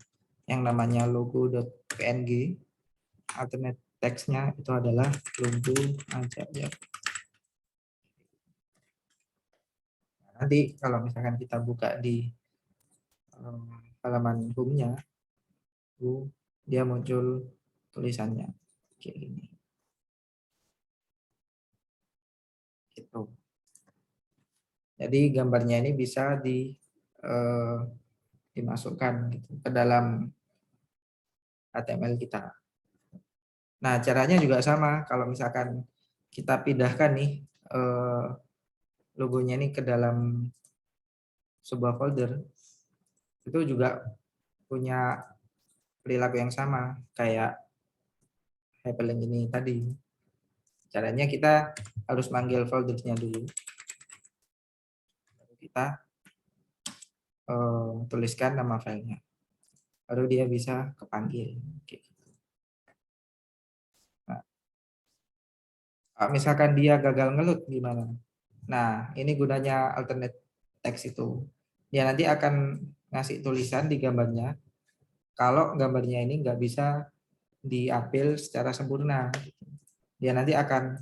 yang namanya logo.png, alternate text-nya itu adalah logo Ajak Jago. nanti kalau misalkan kita buka di halaman home-nya, dia muncul tulisannya kayak gini. Gitu. Jadi gambarnya ini bisa dimasukkan gitu, ke dalam HTML kita. Nah, caranya juga sama. Kalau misalkan kita pindahkan nih logonya ini ke dalam sebuah folder, itu juga punya perilaku yang sama kayak hyperlink ini tadi. Caranya kita harus manggil foldernya dulu. Lalu kita tuliskan nama filenya. Baru dia bisa kepanggil. Oke. Nah, misalkan dia gagal ngeload gimana? Nah, ini gunanya alternate text itu. Dia nanti akan ngasih tulisan di gambarnya. Kalau gambarnya ini nggak bisa diambil secara sempurna, dia nanti akan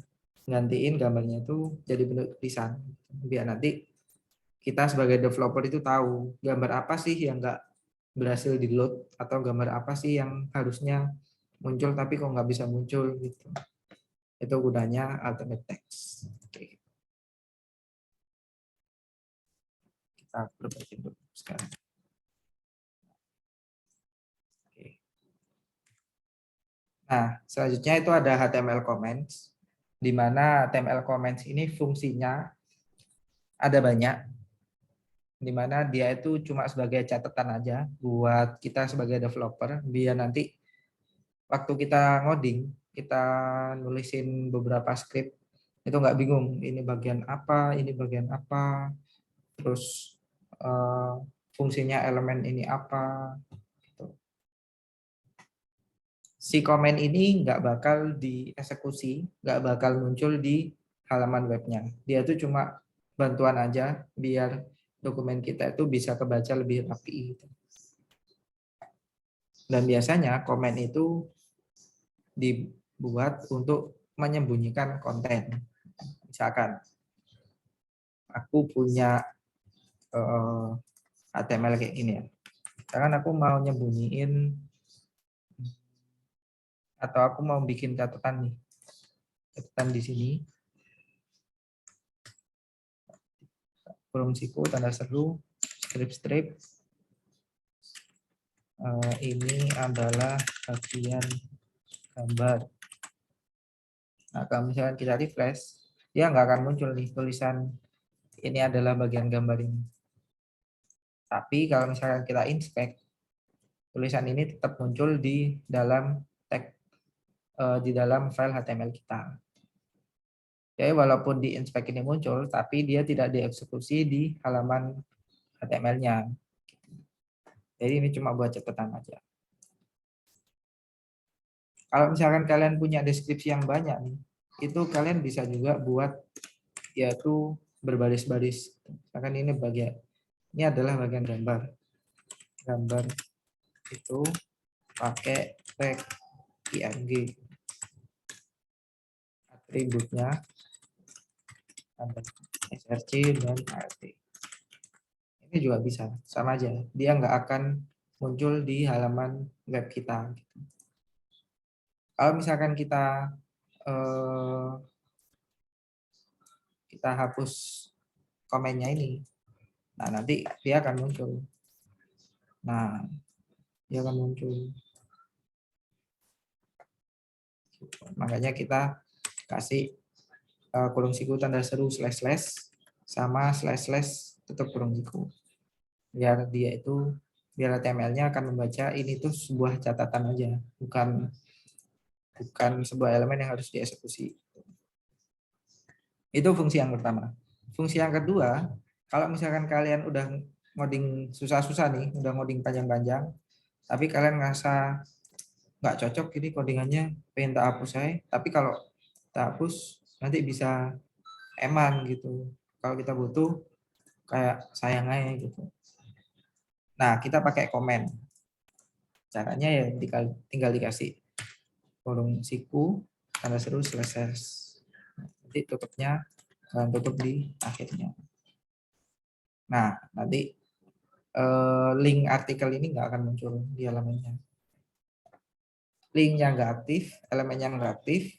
gantiin gambarnya itu jadi bentuk tulisan. Biar nanti kita sebagai developer itu tahu gambar apa sih yang nggak berhasil di load atau gambar apa sih yang harusnya muncul tapi kok nggak bisa muncul gitu. Itu gunanya alternate text. Oke. Kita perbaiki dulu sekarang. Oke. Nah, selanjutnya itu ada HTML comments, di mana HTML comments ini fungsinya ada banyak, di mana dia itu cuma sebagai catatan aja buat kita sebagai developer, biar nanti waktu kita ngoding, kita nulisin beberapa script, itu nggak bingung, ini bagian apa, terus fungsinya elemen ini apa. Gitu. Si komen ini nggak bakal dieksekusi, nggak bakal muncul di halaman webnya. Dia itu cuma bantuan aja biar dokumen kita itu bisa kebaca lebih rapi. Dan biasanya komen itu dibuat untuk menyembunyikan konten. Misalkan aku punya HTML kayak gini ya. Misalkan aku mau nyembunyiin atau aku mau bikin catatan nih. Catatan di sini. Kurung siku, tanda seru, strip-strip. Ini adalah bagian gambar. Nah, kalau misalkan kita refresh, dia nggak akan muncul nih tulisan ini adalah bagian gambar ini. Tapi kalau misalkan kita inspect, tulisan ini tetap muncul di dalam tag di dalam file HTML kita. Jadi walaupun di inspect ini muncul, tapi dia tidak dieksekusi di halaman HTML-nya. Jadi ini cuma buat catatan aja. Kalau misalkan kalian punya deskripsi yang banyak nih, itu kalian bisa juga buat yaitu berbaris-baris. Misalkan ini adalah bagian gambar. Gambar itu pakai tag PNG. Atributnya ada src dan art. Ini juga bisa, sama aja. Dia nggak akan muncul di halaman web kita. Kalau misalkan kita hapus komennya ini, nah nanti dia akan muncul. Nah, dia akan muncul. Makanya kita kasih kurung siku tanda seru / sama / tutup kurung siku. Biar HTML-nya akan membaca ini tuh sebuah catatan aja, bukan sebuah elemen yang harus dieksekusi. Itu fungsi yang pertama. Fungsi yang kedua, kalau misalkan kalian udah ngoding susah-susah nih, udah ngoding panjang-panjang, tapi kalian ngerasa nggak cocok ini codingannya, pengen tak hapus saya, tapi kalau tak hapus nanti bisa eman gitu. Kalau kita butuh kayak sayang aja gitu. Nah, kita pakai komen. Caranya ya tinggal dikasih kurung siku tanda seru / nanti tutupnya tutup di akhirnya. Nah, nanti link artikel ini nggak akan muncul di elemennya. Linknya nggak aktif, elemennya nggak aktif,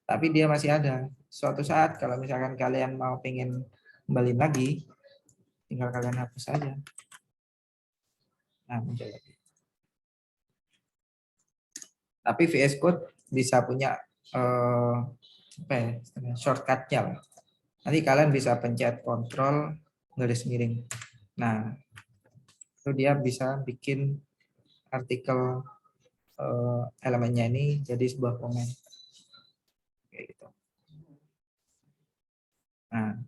tapi dia masih ada. Suatu saat kalau misalkan kalian mau pengen kembali lagi, tinggal kalian hapus saja. Nah, muncul lagi. Tapi VS Code bisa punya apa ya, shortcutnya lah. Nanti kalian bisa pencet kontrol garis miring. Nah, itu dia bisa bikin artikel elemennya ini jadi sebuah komen. Kayak gitu. Nah,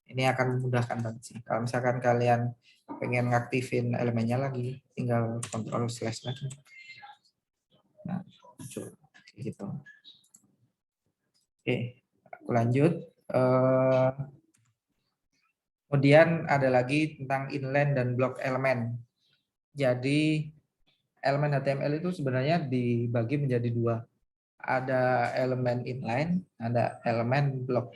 ini akan memudahkan banget sih. Kalau misalkan kalian pengen ngaktifin elemennya lagi, tinggal kontrol slash lagi. Nah, muncul kayak gitu. Oke, aku lanjut. Kemudian ada lagi tentang inline dan block elemen. Jadi elemen HTML itu sebenarnya dibagi menjadi dua. Ada elemen inline, ada elemen block.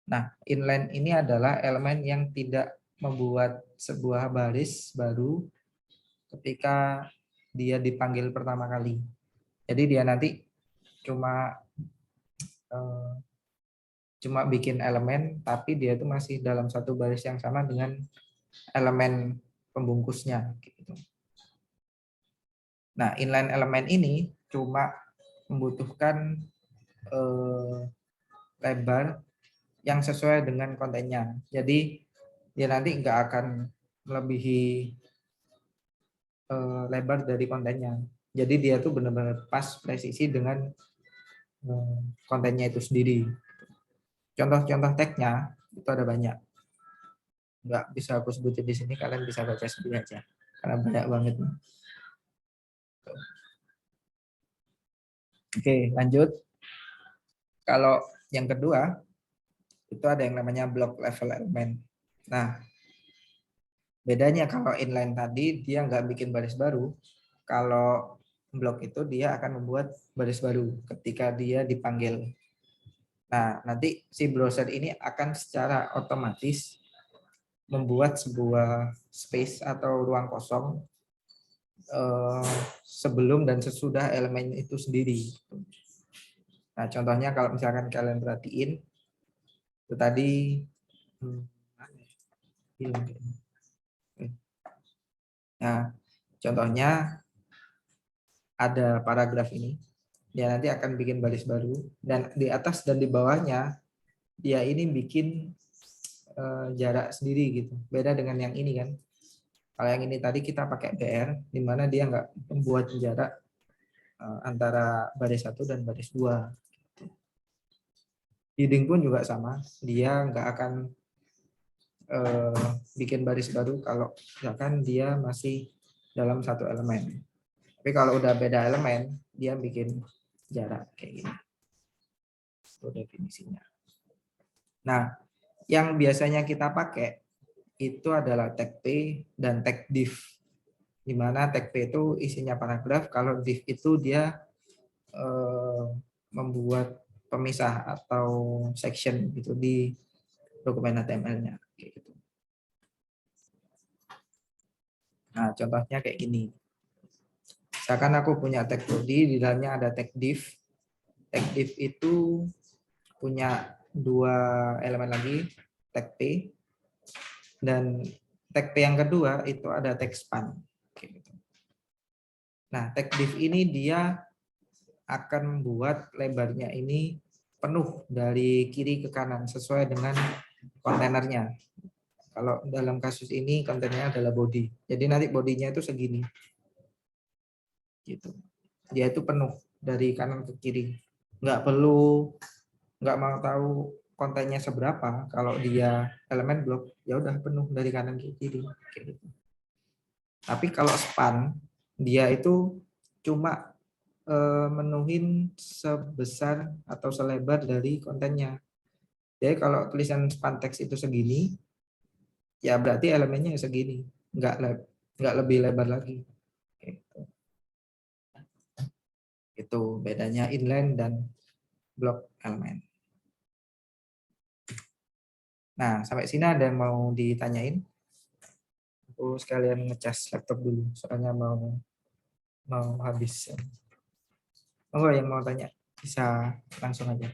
Nah, inline ini adalah elemen yang tidak membuat sebuah baris baru ketika dia dipanggil pertama kali. Jadi dia nanti cuma bikin elemen, tapi dia itu masih dalam satu baris yang sama dengan elemen pembungkusnya. Gitu. Nah, inline elemen ini cuma membutuhkan lebar yang sesuai dengan kontennya. Jadi dia nanti nggak akan melebihi lebar dari kontennya. Jadi dia tuh benar-benar pas presisi dengan kontennya itu sendiri. Contoh-contoh tagnya itu ada banyak. Nggak bisa aku sebutin di sini, kalian bisa baca sendiri aja. Karena banyak banget. Oke, lanjut. Kalau yang kedua, itu ada yang namanya block level element. Nah, bedanya kalau inline tadi, dia nggak bikin baris baru. Kalau block itu dia akan membuat baris baru ketika dia dipanggil. Nah, nanti si browser ini akan secara otomatis membuat sebuah space atau ruang kosong sebelum dan sesudah elemen itu sendiri. Nah, contohnya kalau misalkan kalian perhatiin, itu tadi nah, contohnya ada paragraf ini. Dia nanti akan bikin baris baru dan di atas dan di bawahnya dia ini bikin jarak sendiri gitu. Beda dengan yang ini kan. Kalau yang ini tadi kita pakai BR, di mana dia nggak membuat jarak antara baris 1 dan baris 2. Heading pun juga sama, dia nggak akan bikin baris baru kalau misalkan dia masih dalam satu elemen. Tapi kalau udah beda elemen, dia bikin jarak kayak gini. Itu definisinya. Nah, yang biasanya kita pakai itu adalah tag P dan tag div. Di mana tag P itu isinya paragraf, kalau div itu dia membuat pemisah atau section gitu di dokumen HTML-nya. Gitu. Nah, contohnya kayak gini. Misalkan aku punya tag body, di dalamnya ada tag div. Tag div itu punya dua elemen lagi, tag P. Dan tag P yang kedua itu ada tag span. Nah, tag div ini dia akan membuat lebarnya ini penuh dari kiri ke kanan sesuai dengan kontainernya. Kalau dalam kasus ini kontennya adalah body. Jadi nanti bodinya itu segini. Gitu. Dia itu penuh dari kanan ke kiri. Nggak mau tahu kontennya seberapa. Kalau dia elemen blok, ya udah penuh dari kanan ke kiri. Gitu. Tapi kalau span, dia itu cuma menuhin sebesar atau selebar dari kontennya. Jadi kalau tulisan span text itu segini, ya berarti elemennya segini, nggak lebih lebar lagi. Gitu. Itu bedanya inline dan block elemen. Nah, sampai sini ada yang mau ditanyain? Aku sekalian ngecas laptop dulu, soalnya mau habis. Oh, yang mau tanya bisa langsung aja.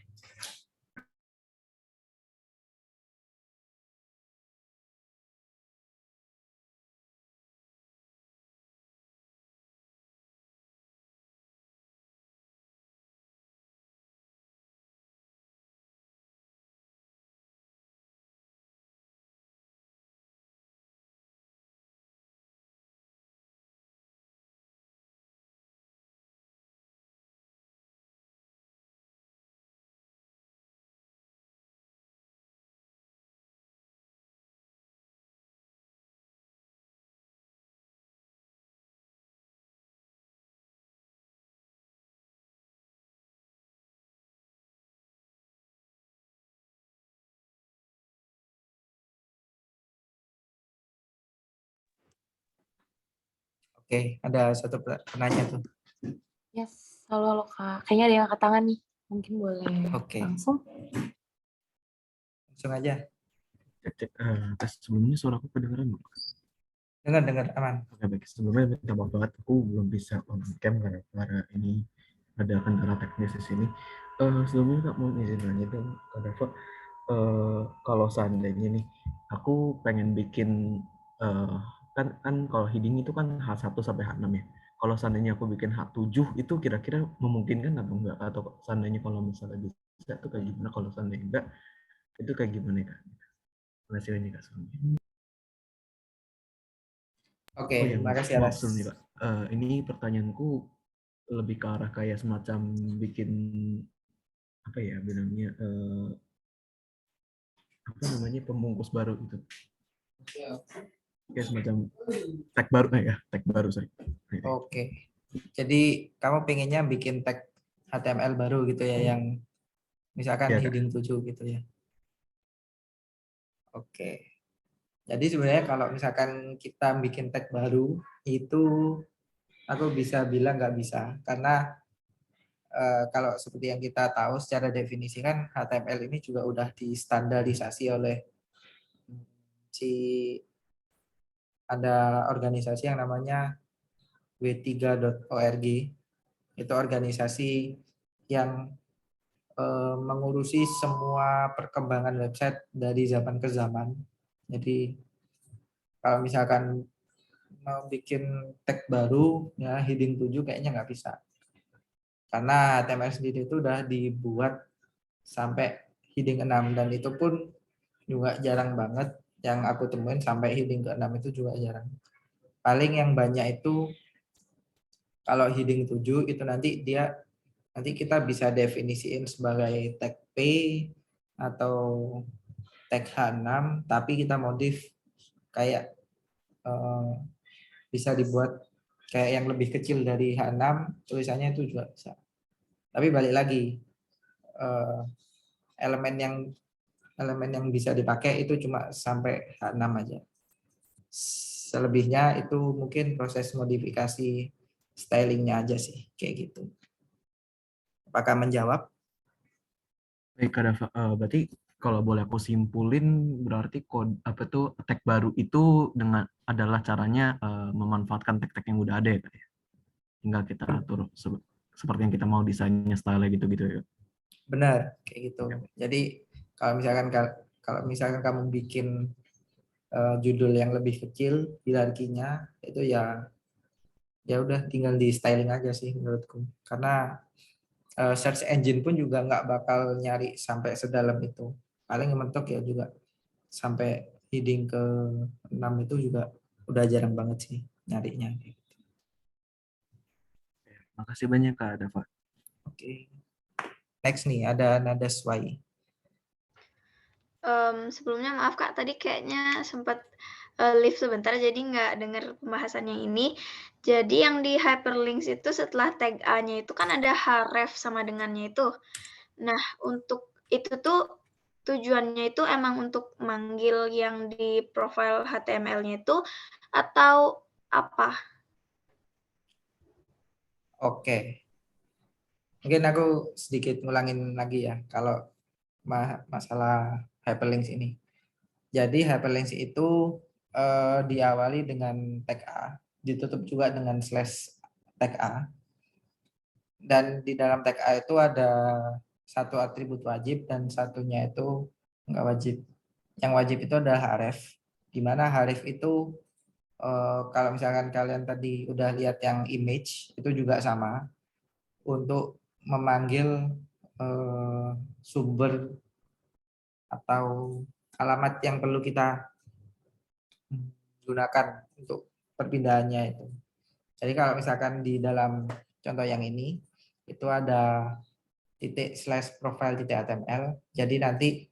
Oke, ada satu penanya tuh. Yes, halo Kak. Kayaknya ada yang angkat tangan nih. Mungkin boleh Oke. langsung. Langsung aja. Cek, tes sebelumnya suara aku kedengeran nggak? Dengar aman. Oke, baik. Sebelumnya minta maaf banget, aku belum bisa on cam karena ini ada kendala teknis di sini. Sebelumnya Kak mau izin nanya dong, Kak Dava, kalau seandainya nih, aku pengen bikin kan kalau heading itu kan H1 sampai H6 ya. Kalau seandainya aku bikin H7 itu kira-kira memungkinkan atau enggak? Atau seandainya kalau misalnya bisa itu kayak gimana? Kalau seandainya enggak, itu kayak gimana Kak? Terima kasih banyak Kak sebelumnya. Oke, Oh ya, terima kasih maaf atas. sebelumnya Kak. Ini pertanyaanku lebih ke arah kayak semacam bikin apa ya bilangnya apa namanya pembungkus baru gitu. Kayak semacam tag baru sorry. Oke. Jadi kamu pengennya bikin tag HTML baru gitu ya, yang misalkan Iya, Kak. heading 7 gitu ya. Oke. Jadi sebenarnya kalau misalkan kita bikin tag baru itu aku bisa bilang nggak bisa, karena kalau seperti yang kita tahu secara definisi kan HTML ini juga udah distandarisasi oleh si ada organisasi yang namanya w3.org. Itu organisasi yang mengurusi semua perkembangan website dari zaman ke zaman. Jadi kalau misalkan mau bikin tag baru ya heading 7 kayaknya nggak bisa. Karena HTML sendiri itu udah dibuat sampai heading 6 dan itu pun juga jarang banget yang aku temuin sampai heading ke 6 itu juga jarang. Paling yang banyak itu kalau heading 7 itu nanti kita bisa definisiin sebagai tag P atau tag H6 tapi kita modif kayak bisa dibuat kayak yang lebih kecil dari H6 tulisannya itu juga bisa. Tapi balik lagi elemen yang bisa dipakai itu cuma sampai H6 aja. Selebihnya itu mungkin proses modifikasi stylingnya aja sih kayak gitu. Apakah menjawab? Baik, Kak Dava. Berarti kalau boleh aku simpulin berarti apa tuh tag baru itu dengan adalah caranya memanfaatkan tag-tag yang udah ada ya Kak ya. Tinggal kita atur seperti yang kita mau desainnya style gitu-gitu ya. Benar kayak gitu. Jadi kalau misalkan kamu bikin judul yang lebih kecil hierarkinya itu ya udah tinggal di styling aja sih menurutku. Karena search engine pun juga nggak bakal nyari sampai sedalam itu. Paling mentok ya juga sampai heading ke 6 itu juga udah jarang banget sih nyarinya. Makasih banyak Kak Dava. Oke. Next nih ada Nada Swai. Sebelumnya maaf Kak, tadi kayaknya sempat live sebentar jadi nggak dengar pembahasan yang ini. Jadi yang di hyperlinks itu setelah tag A-nya itu kan ada href sama dengannya itu. Nah, untuk itu tuh tujuannya itu emang untuk manggil yang di profile HTML-nya itu atau apa? Oke. Mungkin aku sedikit ngulangin lagi ya kalau masalah hyperlinks ini. Jadi hyperlinks itu diawali dengan tag A, ditutup juga dengan slash tag A. Dan di dalam tag A itu ada satu atribut wajib dan satunya itu enggak wajib. Yang wajib itu adalah href, di mana href itu kalau misalkan kalian tadi udah lihat yang image itu juga sama untuk memanggil sumber atau alamat yang perlu kita gunakan untuk perpindahannya itu. Jadi kalau misalkan di dalam contoh yang ini itu ada /profile.html. Jadi nanti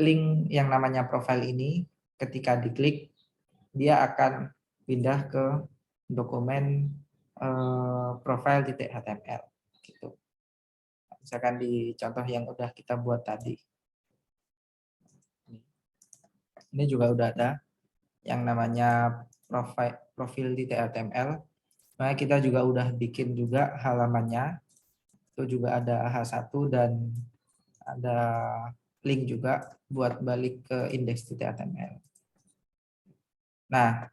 link yang namanya profile ini ketika diklik dia akan pindah ke dokumen profile.html gitu. Misalkan di contoh yang udah kita buat tadi. Ini juga udah ada yang namanya profil.html. Nah, kita juga udah bikin juga halamannya. Itu juga ada H1 dan ada link juga buat balik ke index.html. Nah,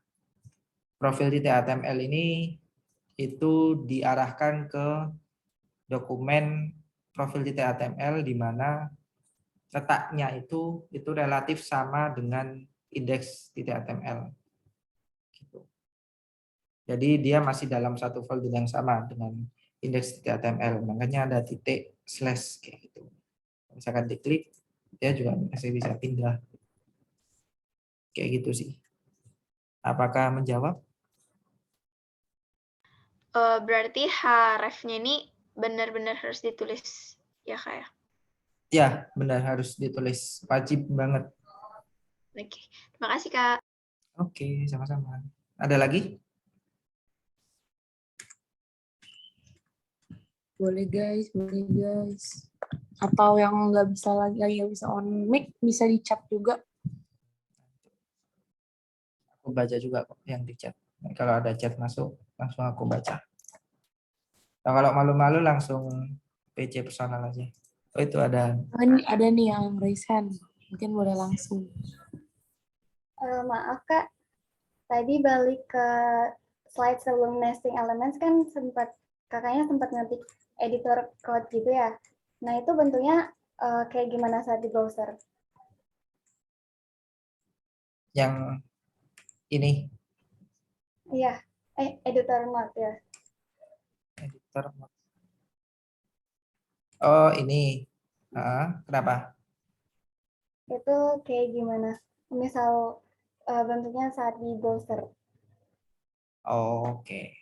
profil.html ini itu diarahkan ke dokumen profil.html di mana letaknya itu relatif sama dengan index.html. Gitu. Jadi dia masih dalam satu folder yang sama dengan index.html, makanya ada titik slash kayak gitu. Misalkan diklik, dia juga masih bisa pindah. Kayak gitu sih. Apakah menjawab? Berarti href-nya ini benar-benar harus ditulis ya Kak ya? Ya, benar harus ditulis. Wajib banget. Oke, terima kasih Kak. Oke, sama-sama. Ada lagi? Boleh guys, boleh guys. Atau yang nggak bisa lagi nggak bisa on mic, bisa di chat juga. Aku baca juga kok yang di chat. Nah, kalau ada chat masuk, langsung aku baca. Nah, kalau malu-malu langsung PC personal aja. Oh, itu ada. Oh, ini ada nih yang raise hand. Mungkin boleh langsung. Maaf Kak, tadi balik ke slide sebelum nesting elements kan kakaknya sempat ngetik editor code gitu ya. Nah itu bentuknya kayak gimana saat di browser? Yang ini. Iya, editor mode ya. Editor. Oh, ini. Kenapa? Itu kayak gimana? Misal bentuknya saat di browser. Oke.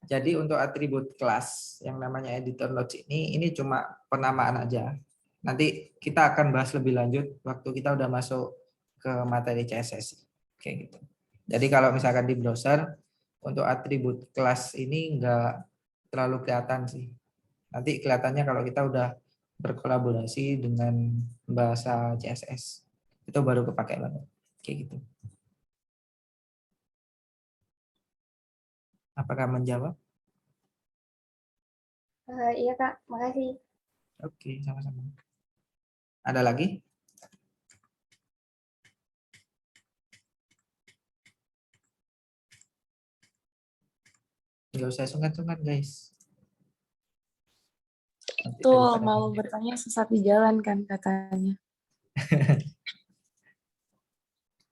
Jadi untuk atribut kelas yang namanya editor nodes ini cuma penamaan aja. Nanti kita akan bahas lebih lanjut waktu kita udah masuk ke materi CSS. Kayak gitu. Jadi kalau misalkan di browser untuk atribut kelas ini enggak terlalu kelihatan sih. Nanti kelihatannya kalau kita udah berkolaborasi dengan bahasa CSS. Itu baru kepake banget. Kayak gitu. Apakah menjawab? Iya Kak, makasih. Oke, sama-sama. Ada lagi? Nggak usah sungkan-sungkan, guys. Nanti Tuh, daripada mau pendek. bertanya sesat di jalan kan katanya.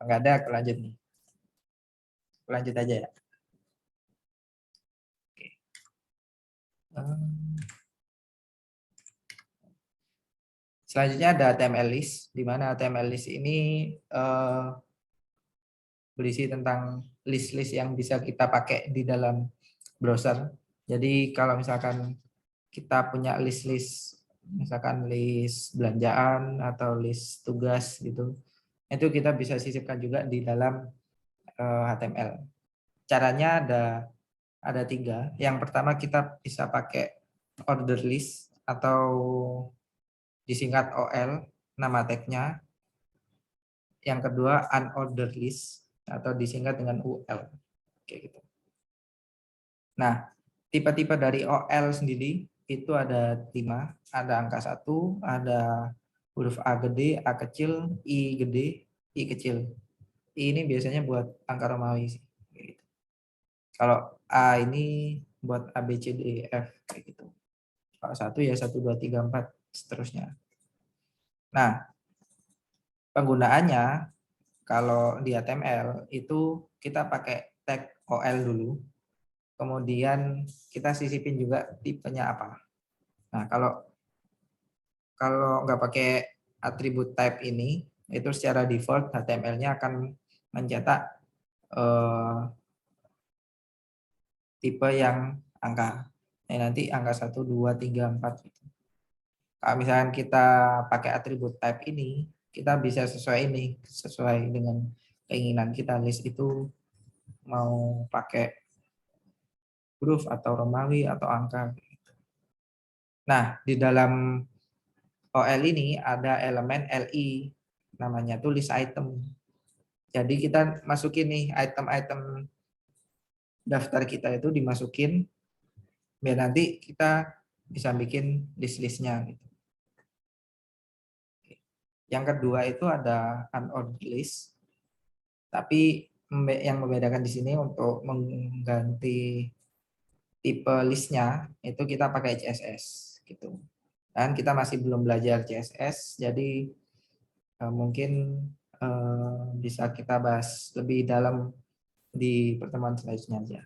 Nggak ada, aku lanjut nih. Aku lanjut aja ya. Oke. Selanjutnya ada HTML list, di mana HTML list ini berisi tentang list-list yang bisa kita pakai di dalam browser. Jadi kalau misalkan kita punya list-list, misalkan list belanjaan atau list tugas gitu, itu kita bisa sisipkan juga di dalam HTML. Caranya ada 3. Yang pertama kita bisa pakai order list atau disingkat OL, nama tagnya. Yang kedua unordered list atau disingkat dengan UL. Kayak gitu. Nah, tipe-tipe dari OL sendiri itu ada 5. Ada angka 1, ada huruf A gede, A kecil, I gede, I kecil. I ini biasanya buat angka Romawi sih. Kayak gitu. Kalau A ini buat A, B, C, D, E, F kayak gitu. Kalau 1 ya 1, 2, 3, 4 seterusnya. Nah, penggunaannya kalau di HTML itu kita pakai tag OL dulu. Kemudian kita sisipin juga tipenya apa. Nah, kalau nggak pakai atribut type ini, itu secara default HTML-nya akan mencetak tipe yang angka. Nanti angka 1, 2, 3, 4 gitu. Kalau misalkan kita pakai atribut type ini, kita bisa sesuai dengan keinginan kita. List itu mau pakai huruf atau Romawi atau angka. Nah, di dalam OL ini ada elemen LI, namanya tuh list item. Jadi kita masukin nih item-item daftar kita itu dimasukin, biar nanti kita bisa bikin list-listnya. Gitu. Yang kedua itu ada unordered list, tapi yang membedakan di sini untuk mengganti tipe listnya itu kita pakai CSS gitu. Dan kita masih belum belajar CSS, jadi mungkin bisa kita bahas lebih dalam di pertemuan selanjutnya aja.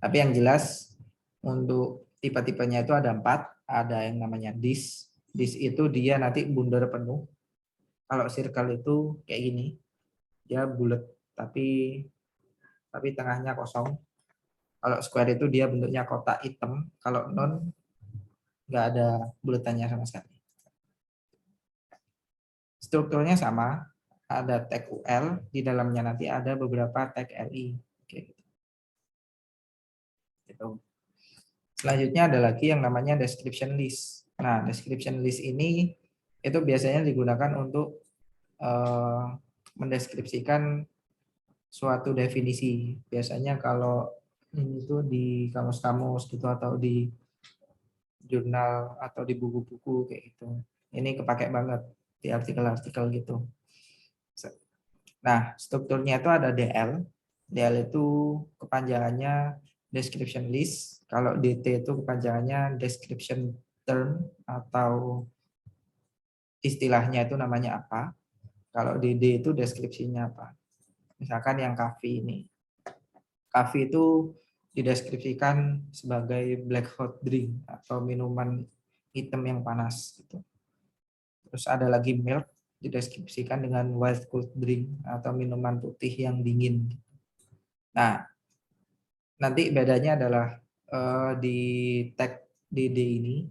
Tapi yang jelas untuk tipe-tipenya itu ada 4, ada yang namanya disk. Disk itu dia nanti bundar penuh. Kalau circle itu kayak gini, dia bulat tapi tengahnya kosong. Kalau square itu dia bentuknya kotak hitam. Kalau non nggak ada bulatannya sama sekali. Strukturnya sama, ada tag UL, di dalamnya nanti ada beberapa tag LI. Oke. Gitu. Selanjutnya ada lagi yang namanya description list. Nah, description list ini itu biasanya digunakan untuk mendeskripsikan suatu definisi. Biasanya kalau ini tuh di kamus-kamus gitu atau di jurnal atau di buku-buku kayak gitu. Ini kepake banget di artikel-artikel gitu. Nah, strukturnya itu ada DL. DL itu kepanjangannya description list. Kalau DT itu kepanjangannya description term atau istilahnya itu namanya apa. Kalau DD itu deskripsinya apa. Misalkan yang coffee ini. Coffee itu dideskripsikan sebagai black hot drink atau minuman hitam yang panas gitu. Terus ada lagi milk dideskripsikan dengan white cold drink atau minuman putih yang dingin. Nah, nanti bedanya adalah di tag DD ini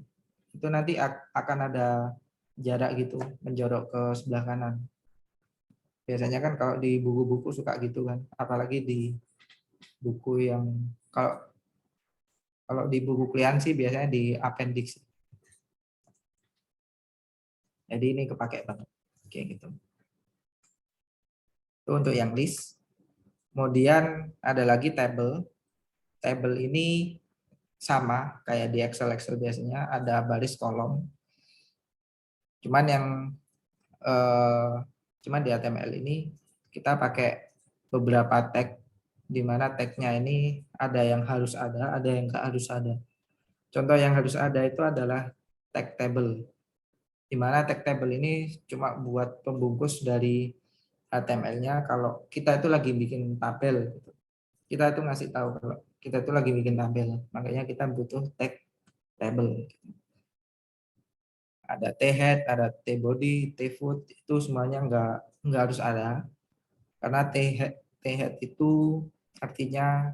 itu nanti akan ada jarak gitu menjorok ke sebelah kanan. Biasanya kan kalau di buku-buku suka gitu kan, apalagi di buku yang kalau di buku kuliah sih biasanya di appendix. Jadi ini kepake banget kayak gitu. Itu untuk yang list. Kemudian ada lagi table. Table ini sama kayak di Excel biasanya ada baris kolom. Cuman di HTML ini kita pakai beberapa tag di mana tagnya ini ada yang harus ada yang nggak harus ada. Contoh yang harus ada itu adalah tag table. Di mana tag table ini cuma buat pembungkus dari HTML-nya kalau kita itu lagi bikin tabel. Kita itu ngasih tahu kalau kita itu lagi bikin tabel. Makanya kita butuh tag table. Ada T-head, ada T-body, T-foot, itu semuanya nggak harus ada. Karena T-head itu artinya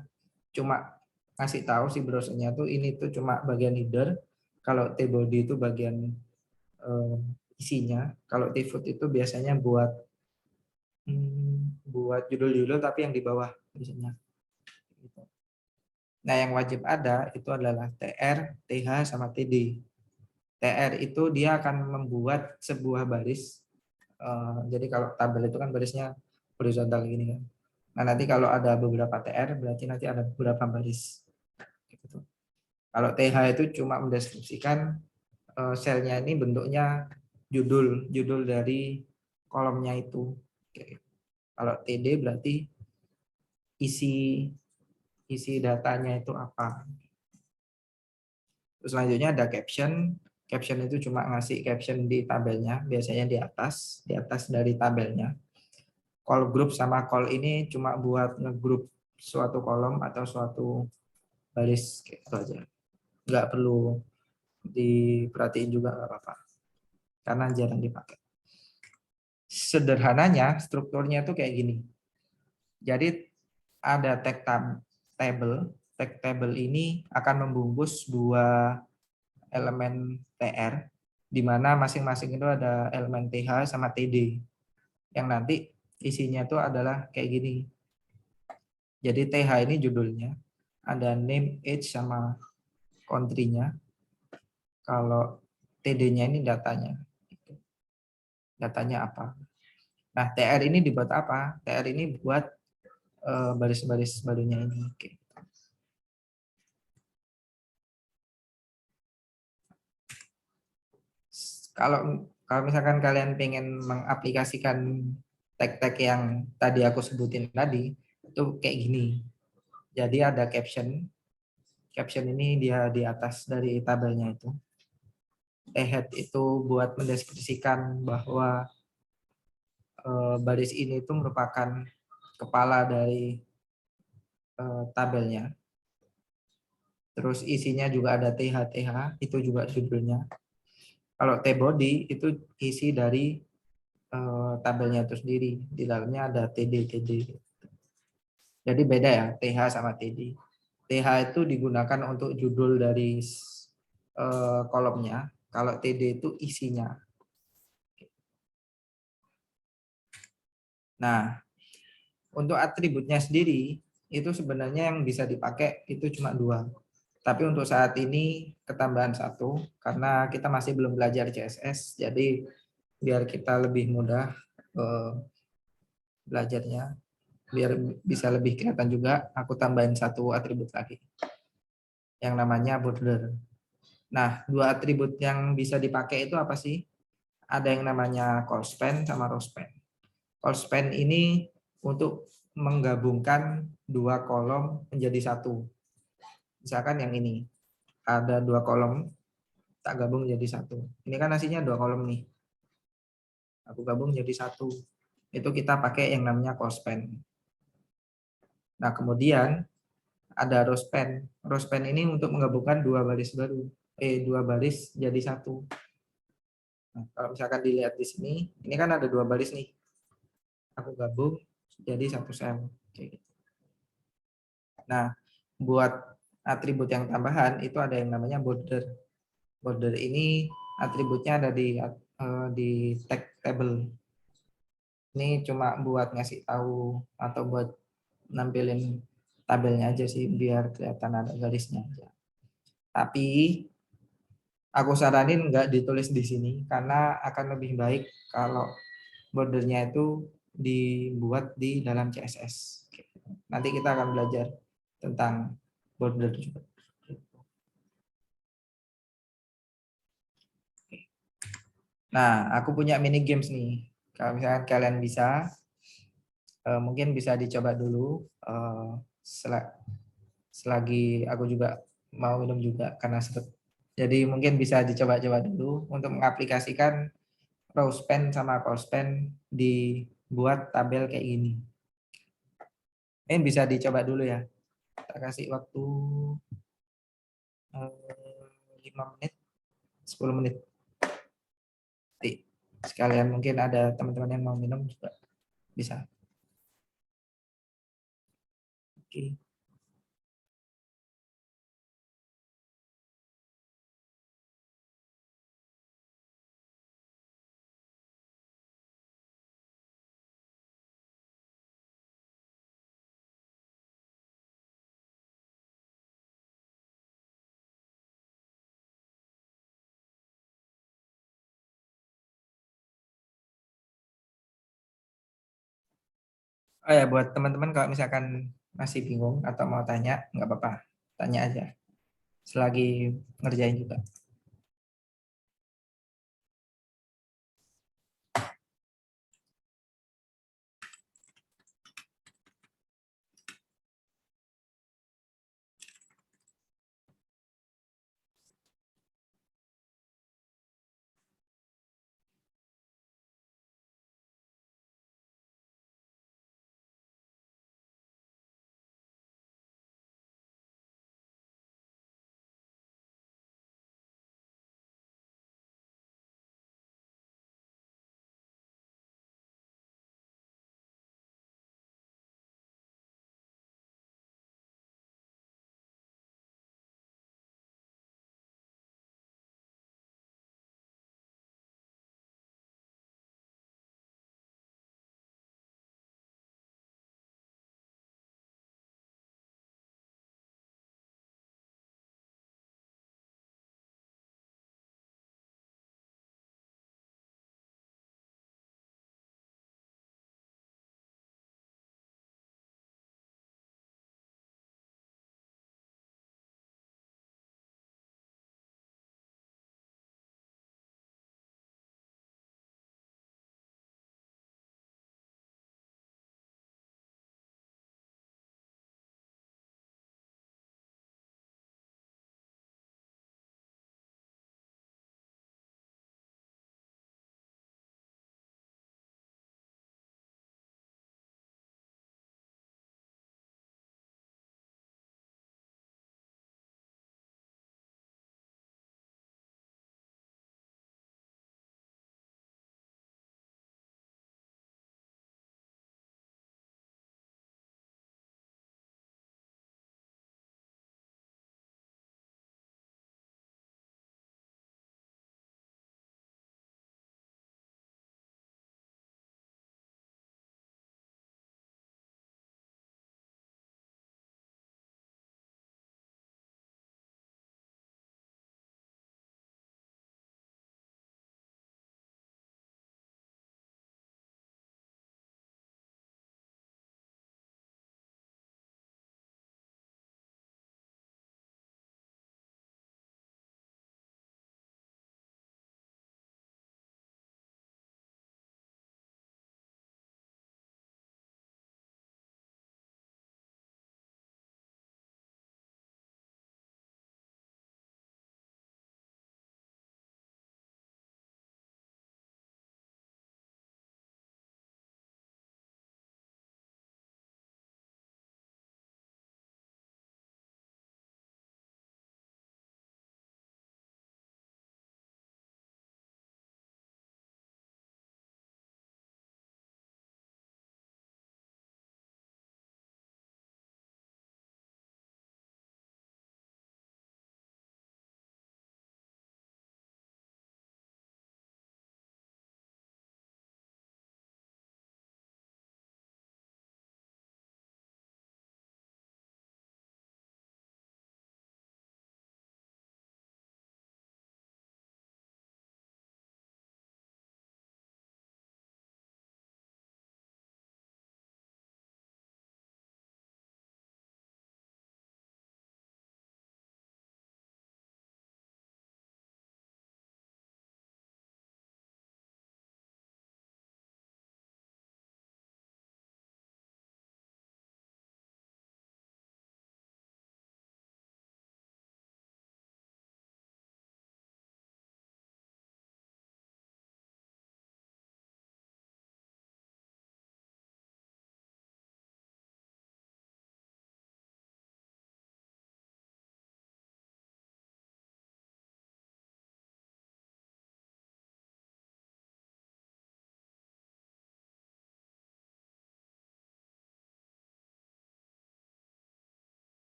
cuma ngasih tahu si browsernya tuh ini tuh cuma bagian header. Kalau T-body itu bagian isinya. Kalau T-foot itu biasanya buat judul-judul tapi yang di bawah biasanya. Nah, yang wajib ada itu adalah TR, TH, sama TD. TR itu dia akan membuat sebuah baris. Jadi kalau tabel itu kan barisnya horizontal gini kan. Nah, nanti kalau ada beberapa TR berarti nanti ada beberapa baris. Gitu. Kalau TH itu cuma mendeskripsikan selnya ini bentuknya judul dari kolomnya itu. Kalau TD berarti isi datanya itu apa. Terus selanjutnya ada caption. Caption itu cuma ngasih caption di tabelnya, biasanya di atas dari tabelnya. Call group sama call ini cuma buat ngegroup suatu kolom atau suatu baris kayak gitu aja. Nggak perlu diperhatiin juga, nggak apa-apa. Karena jarang dipakai. Sederhananya, strukturnya itu kayak gini. Jadi ada table. Tag table ini akan membungkus dua elemen TR, di mana masing-masing itu ada elemen TH sama TD. Yang nanti isinya itu adalah kayak gini. Jadi TH ini judulnya, ada name, age, sama country-nya. Kalau TD-nya ini datanya. Datanya apa? Nah, TR ini dibuat apa? TR ini buat baris-baris barunya ini. Oke. Kalau misalkan kalian pengen mengaplikasikan tag-tag yang tadi aku sebutin tadi, itu kayak gini. Jadi ada caption. Caption ini dia di atas dari tabelnya itu. Head itu buat mendeskripsikan bahwa baris ini itu merupakan kepala dari tabelnya. Terus isinya juga ada TH, itu juga judulnya. Kalau T-body itu isi dari tabelnya itu sendiri. Di dalamnya ada TD. Jadi beda ya, TH sama TD. TH itu digunakan untuk judul dari kolomnya. Kalau TD itu isinya. Nah, untuk atributnya sendiri, itu sebenarnya yang bisa dipakai itu cuma 2. Tapi untuk saat ini ketambahan 1, karena kita masih belum belajar CSS, jadi biar kita lebih mudah belajarnya, biar bisa lebih kelihatan juga, aku tambahin 1 atribut lagi, yang namanya border. Nah, 2 atribut yang bisa dipakai itu apa sih? Ada yang namanya call span sama row span. Call span ini untuk menggabungkan 2 kolom menjadi 1. Misalkan yang ini, ada 2 kolom, tak gabung jadi 1. Ini kan hasilnya 2 kolom nih. Aku gabung jadi 1. Itu kita pakai yang namanya call span. Nah, kemudian ada row span. Row span ini untuk menggabungkan 2 baris baru. 2 baris jadi 1. Nah, kalau misalkan dilihat di sini, ini kan ada 2 baris nih. Aku gabung jadi 1 sel. Kayak gitu. Nah, buat atribut yang tambahan itu ada yang namanya border. Border ini atributnya ada di tag table. Ini cuma buat ngasih tahu atau buat nampilin tabelnya aja sih, biar kelihatan ada garisnya aja. Tapi aku saranin nggak ditulis di sini karena akan lebih baik kalau bordernya itu dibuat di dalam CSS. Nanti kita akan belajar tentang border juga. Nah, aku punya mini games nih. Kalau misalkan kalian bisa, mungkin bisa dicoba dulu. Selagi aku juga mau minum juga karena seret. Jadi mungkin bisa dicoba-coba dulu untuk mengaplikasikan row span sama call span dibuat tabel kayak gini. Ini bisa dicoba dulu ya. Kita kasih waktu 5 menit, 10 menit. Nanti sekalian mungkin ada teman-teman yang mau minum juga bisa. Oke. Oh ya, buat teman-teman kalau misalkan masih bingung atau mau tanya, nggak apa-apa, tanya aja. Selagi ngerjain juga.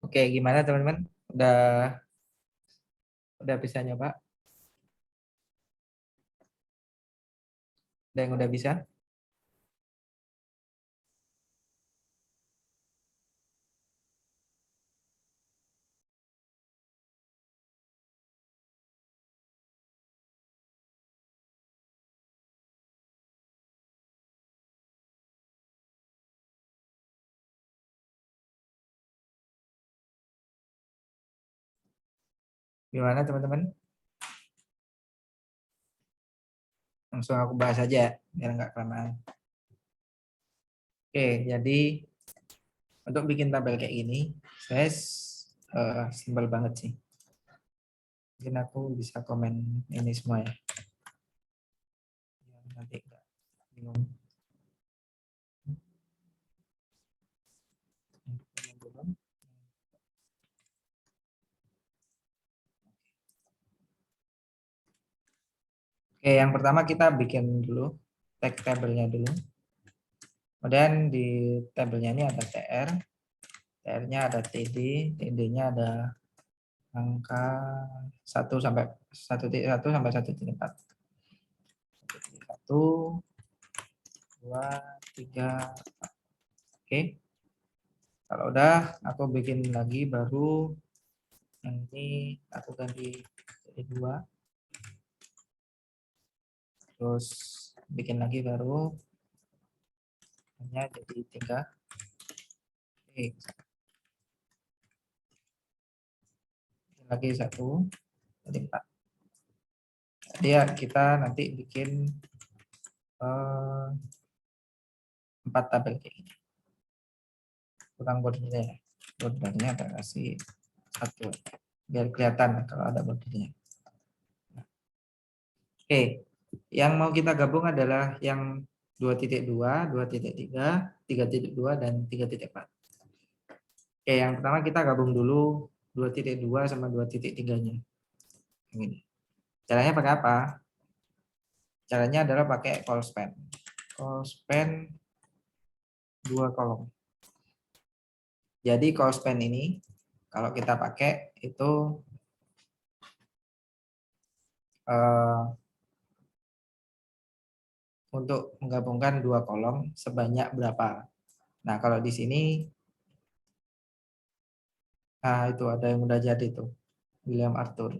Oke, gimana teman-teman? Udah bisa nyoba? Ada yang udah bisa? Gimana teman-teman? Langsung aku bahas aja ya, biar nggak kelamaan. Oke, jadi untuk bikin tabel kayak gini, saya simpel banget sih. Mungkin aku bisa komen ini semua ya. Nanti nggak bingung. Oke, yang pertama kita bikin dulu tag tabelnya dulu. Kemudian di tabelnya ini ada TR, TR-nya ada TD, TD-nya ada angka 1 sampai 1.1 sampai 1.4. 1, 2, 3, 4. Oke. Kalau udah, aku bikin lagi baru yang ini aku ganti jadi 2. Terus bikin lagi baru hanya jadi 3. Oke. Bikin lagi 1 jadi 4. Jadi ya kita nanti bikin 4 tabel kayak gini. Kurang bordernya ya. Bordernya kita kasih 1 biar kelihatan kalau ada bordernya. Oke, yang mau kita gabung adalah yang 2.2, 2.3, 3.2, dan 3.4. Oke, yang pertama kita gabung dulu 2.2 sama 2.3-nya. Ini. Caranya pakai apa? Caranya adalah pakai call span. Call span 2 kolom. Jadi call span ini kalau kita pakai itu untuk menggabungkan 2 kolom sebanyak berapa. Nah, kalau di sini itu ada yang udah jadi tuh. William Arthur.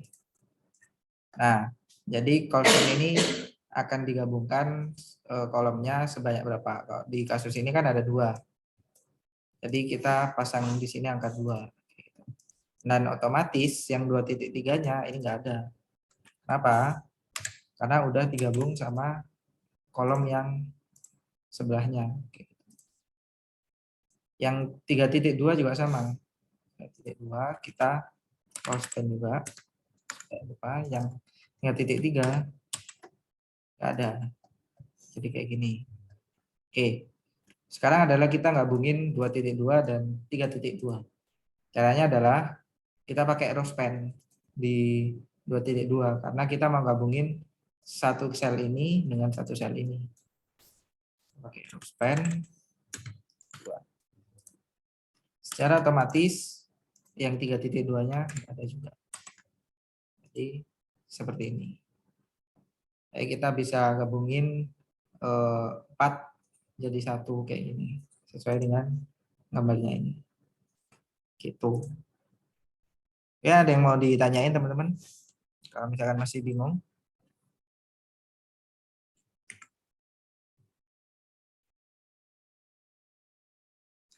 Nah, jadi call span ini akan digabungkan kolomnya sebanyak berapa. Kalau di kasus ini kan ada 2. Jadi kita pasang di sini angka 2. Dan otomatis yang 2.3-nya ini enggak ada. Kenapa? Karena udah digabung sama kolom yang sebelahnya. Yang 3.2 juga sama. 3.2 kita call span juga. Lupa yang 3.3 enggak ada. Jadi kayak gini. Oke. Sekarang adalah kita gabungin 2.2 dan 3.2. Caranya adalah kita pakai row span di 2.2 karena kita mau gabungin satu sel ini dengan satu sel ini. Pakai row span 2. Secara otomatis yang 3.2-nya ada juga. Jadi seperti ini. Jadi kita bisa gabungin 4 jadi 1 kayak gini sesuai dengan gambarnya ini. Gitu. Ya, ada yang mau ditanyain teman-teman? Kalau misalkan masih bingung.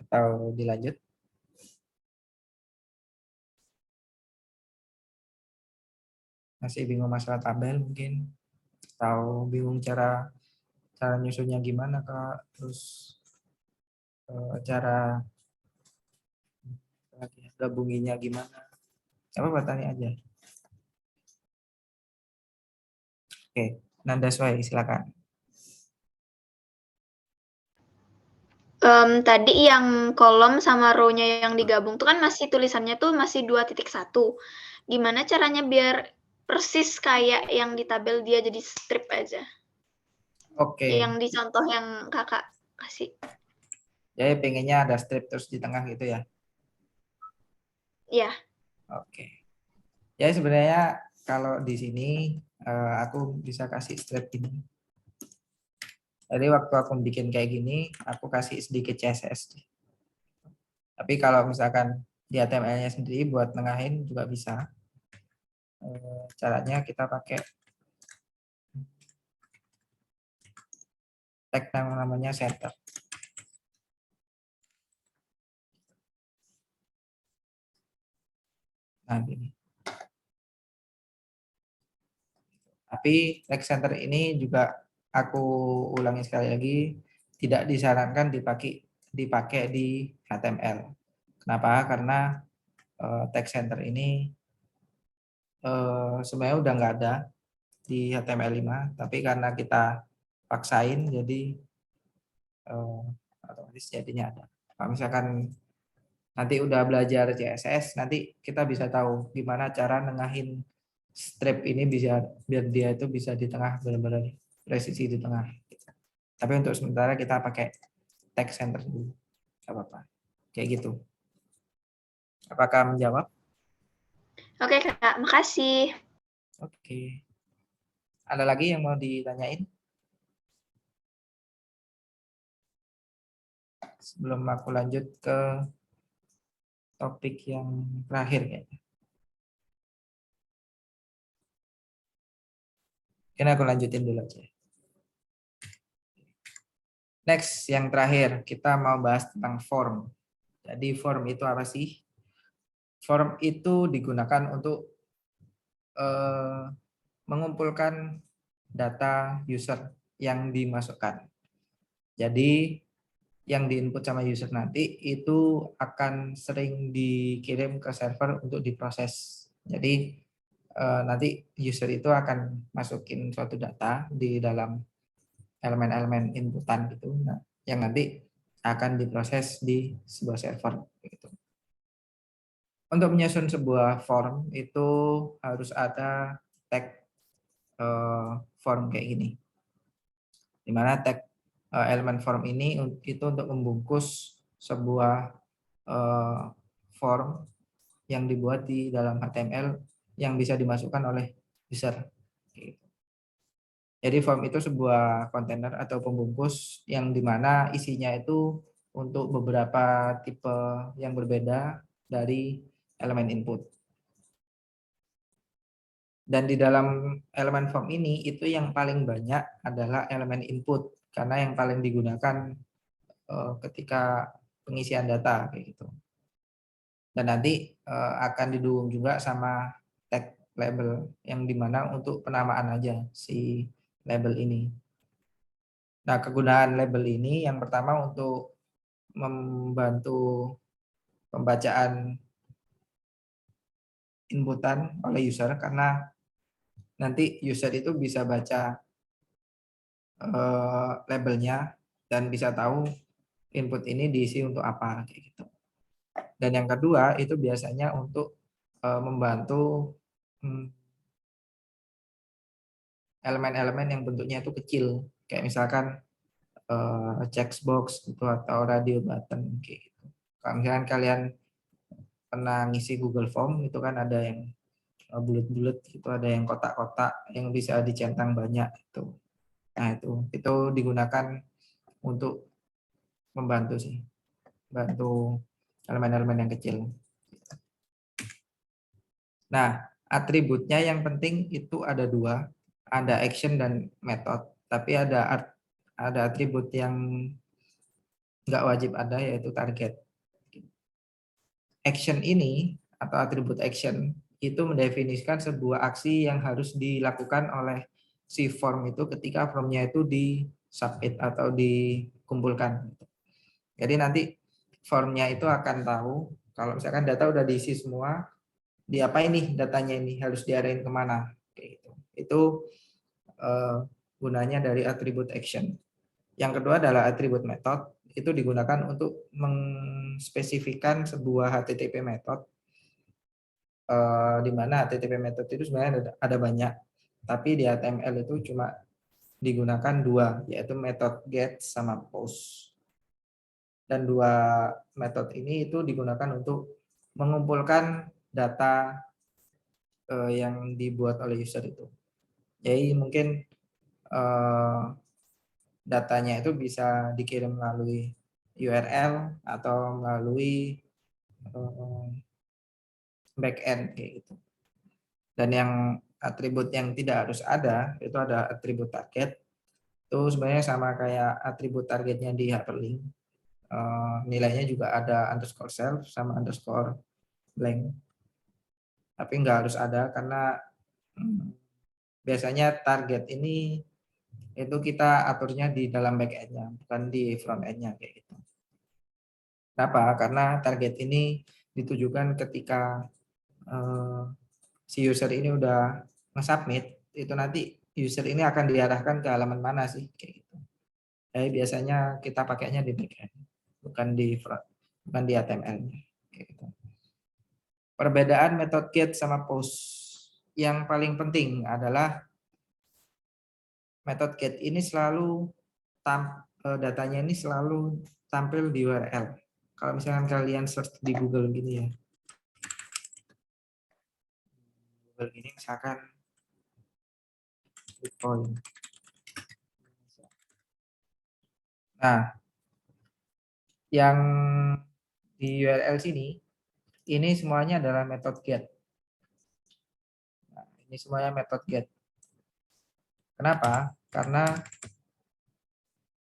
Atau dilanjut? Masih bingung masalah tabel mungkin? Atau bingung cara nyusunnya gimana, Kak? Terus cara gabunginnya gimana? Apa tanya aja. Oke, Nanda Swai, silakan. Tadi yang kolom sama row-nya yang digabung tuh kan masih tulisannya tuh masih 2.1. Gimana caranya biar persis kayak yang di tabel dia jadi strip aja? Oke. Yang di contoh yang kakak kasih. Jadi pengennya ada strip terus di tengah gitu ya? Iya. Oke. Ya sebenarnya kalau di sini aku bisa kasih strip ini. Jadi waktu aku bikin kayak gini, aku kasih sedikit CSS. Tapi kalau misalkan di HTML-nya sendiri buat nengahin juga bisa. Caranya kita pakai tag yang namanya center. Nah, gini. Tapi tag center ini juga aku ulangi sekali lagi, tidak disarankan dipakai di HTML. Kenapa? Karena tag center ini sebenarnya udah nggak ada di HTML5, tapi karena kita paksain jadi otomatis jadinya ada. Kalau misalkan nanti udah belajar CSS, nanti kita bisa tahu gimana cara nengahin strip ini bisa biar dia itu bisa di tengah, benar-benar presisi di tengah. Tapi untuk sementara kita pakai tag center dulu, nggak apa-apa. Kayak gitu. Apakah menjawab? Oke, Kak. Makasih. Oke. Ada lagi yang mau ditanyain? Sebelum aku lanjut ke topik yang terakhir kayaknya. Mungkin aku lanjutin dulu aja. Next, yang terakhir, kita mau bahas tentang form. Jadi form itu apa sih? Form itu digunakan untuk mengumpulkan data user yang dimasukkan. Jadi yang diinput sama user nanti itu akan sering dikirim ke server untuk diproses. Jadi nanti user itu akan masukin suatu data di dalam elemen-elemen inputan gitu, nah, yang nanti akan diproses di sebuah server gitu. Untuk menyusun sebuah form itu harus ada tag form kayak gini, dimana tag elemen form ini itu untuk membungkus sebuah form yang dibuat di dalam HTML yang bisa dimasukkan oleh user. Jadi form itu sebuah kontainer atau pembungkus yang dimana isinya itu untuk beberapa tipe yang berbeda dari elemen input. Dan di dalam elemen form ini itu yang paling banyak adalah elemen input karena yang paling digunakan ketika pengisian data kayak gitu. Dan nanti akan didukung juga sama tag label yang dimana untuk penamaan aja si label ini. Nah, kegunaan label ini yang pertama untuk membantu pembacaan inputan oleh user karena nanti user itu bisa baca labelnya dan bisa tahu input ini diisi untuk apa kayak gitu. Dan yang kedua itu biasanya untuk membantu elemen-elemen yang bentuknya itu kecil, kayak misalkan checkbox gitu atau radio button kayak gitu. Kalau misalkan kalian pernah ngisi Google Form itu kan ada yang bulat-bulat gitu, ada yang kotak-kotak yang bisa dicentang banyak itu. Nah, itu digunakan untuk membantu sih, bantu elemen-elemen yang kecil. Nah, atributnya yang penting itu ada dua, ada action dan method. Tapi ada atribut yang nggak wajib ada, yaitu target. Action ini atau atribut action itu mendefinisikan sebuah aksi yang harus dilakukan oleh si form itu ketika formnya itu di submit atau dikumpulkan. Jadi nanti formnya itu akan tahu kalau misalkan data udah diisi semua, diapain nih datanya ini, harus diarahin kemana. Kayak gitu. Itu gunanya dari atribut action. Yang kedua adalah atribut method, itu digunakan untuk mengspesifikan sebuah HTTP method, di mana HTTP method itu sebenarnya ada banyak, tapi di HTML itu cuma digunakan dua, yaitu method get sama post. Dan dua metode ini itu digunakan untuk mengumpulkan data yang dibuat oleh user itu. Jadi mungkin datanya itu bisa dikirim melalui URL atau melalui backend kayak gitu. Dan yang atribut yang tidak harus ada itu ada atribut target. Itu sebenarnya sama kayak atribut targetnya di hyperlink. Nilainya juga ada underscore self sama underscore blank. Tapi nggak harus ada karena biasanya target ini itu kita aturnya di dalam backend-nya, bukan di front end-nya kayak gitu. Kenapa? Karena target ini ditujukan ketika si user ini udah nge-submit, itu nanti user ini akan diarahkan ke halaman mana sih kayak gitu. Jadi biasanya kita pakainya di backend, bukan di front, bukan di HTML-nya kayak gitu. Perbedaan method get sama post. Yang paling penting adalah method get ini selalu datanya ini selalu tampil di URL. Kalau misalkan kalian search di Google gini ya. Google gini misalkan Bitcoin. Nah, yang di URL sini ini semuanya adalah method get. Nah, ini semuanya method get. Kenapa? Karena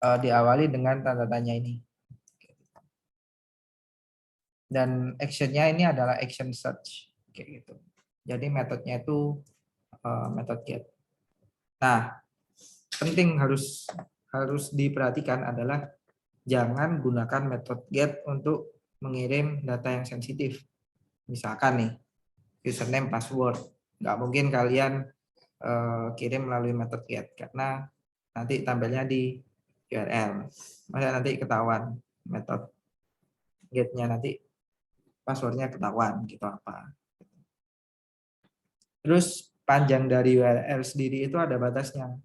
diawali dengan tanda tanya ini. Dan actionnya ini adalah action search kayak gitu. Jadi metodenya itu method get. Nah, penting harus diperhatikan adalah jangan gunakan method get untuk mengirim data yang sensitif. Misalkan nih username password, nggak mungkin kalian kirim melalui method get karena nanti tampilnya di URL. Maka nanti ketahuan method get-nya nanti passwordnya ketahuan gitu apa. Terus panjang dari URL sendiri itu ada batasnya.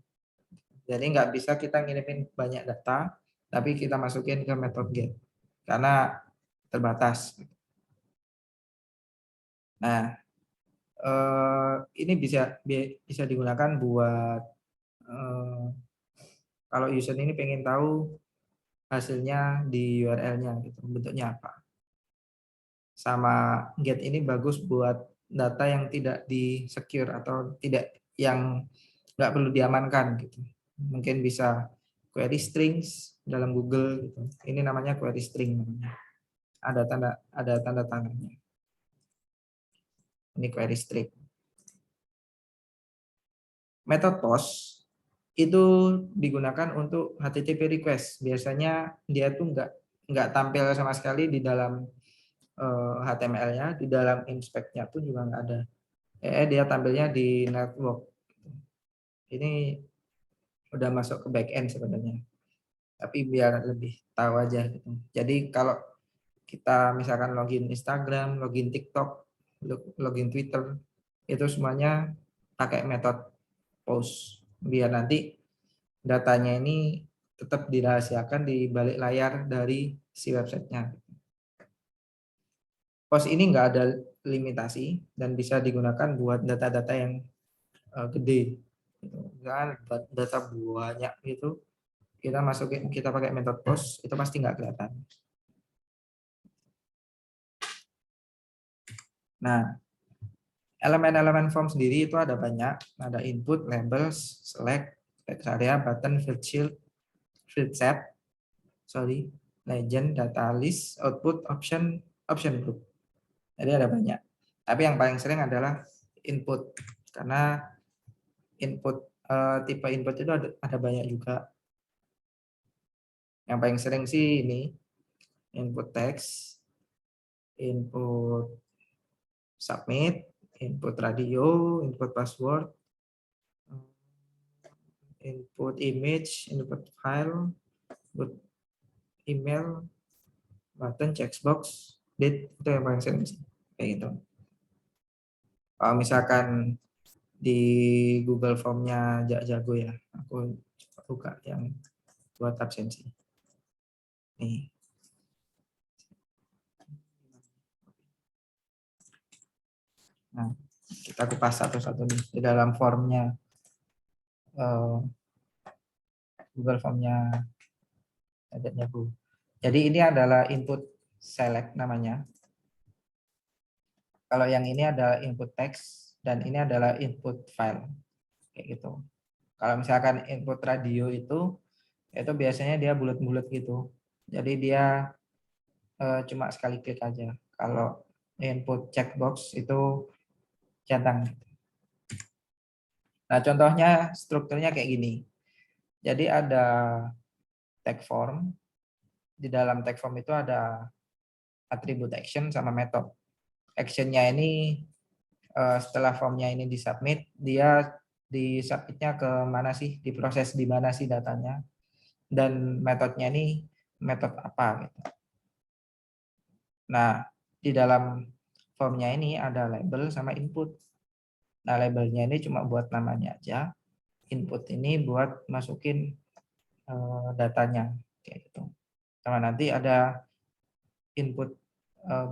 Jadi nggak bisa kita ngirimin banyak data, tapi kita masukin ke method get karena terbatas. Nah, ini bisa digunakan buat kalau user ini pengen tahu hasilnya di URL-nya gitu, bentuknya apa. Sama get ini bagus buat data yang tidak di secure atau tidak yang nggak perlu diamankan gitu. Mungkin bisa query strings dalam Google gitu. Ini namanya query string namanya. Ada tanda tangannya. Ini query string. Metode post itu digunakan untuk HTTP request. Biasanya dia tuh nggak tampil sama sekali di dalam HTML-nya, di dalam inspect-nya pun juga nggak ada. Dia tampilnya di network. Ini udah masuk ke back-end sebenarnya. Tapi biar lebih tahu aja gitu. Jadi kalau kita misalkan login Instagram, login TikTok, login Twitter, itu semuanya pakai metode post. Biar nanti datanya ini tetap dirahasiakan di balik layar dari si websitenya. Post ini nggak ada limitasi dan bisa digunakan buat data-data yang gede. Misalkan data banyak gitu, kita pakai metode post itu pasti nggak kelihatan. Nah, elemen-elemen form sendiri itu ada banyak, ada input, labels, select, text area, button, field set, legend, data list, output, option group. Jadi ada banyak. Tapi yang paling sering adalah input karena input tipe input itu ada banyak juga. Yang paling sering sih ini input text, input submit, input radio, input password, input image, input file, input email, button, checkbox, date, itu yang paling sering sih kayak gitu. Kalau misalkan di Google Form-nya jago ya, aku buka yang buat absensi. Nih. Nah, kita kupas satu-satu nih di dalam formnya Google Formnya adanya Bu. Jadi ini adalah input select namanya. Kalau yang ini adalah input text dan ini adalah input file kayak gitu. Kalau misalkan input radio itu biasanya dia bulat-bulat gitu. Jadi dia cuma sekali klik aja. Kalau input checkbox itu centang. Nah, contohnya strukturnya kayak gini. Jadi ada tag form. Di dalam tag form itu ada atribut action sama method. Actionnya ini setelah formnya ini disubmit, dia disubmitnya ke mana sih, diproses di mana sih datanya, dan metodenya ini metode apa gitu. Nah, di dalam formnya ini ada label sama input. Nah, labelnya ini cuma buat namanya aja, input ini buat masukin datanya kayak gitu. Sama nanti ada input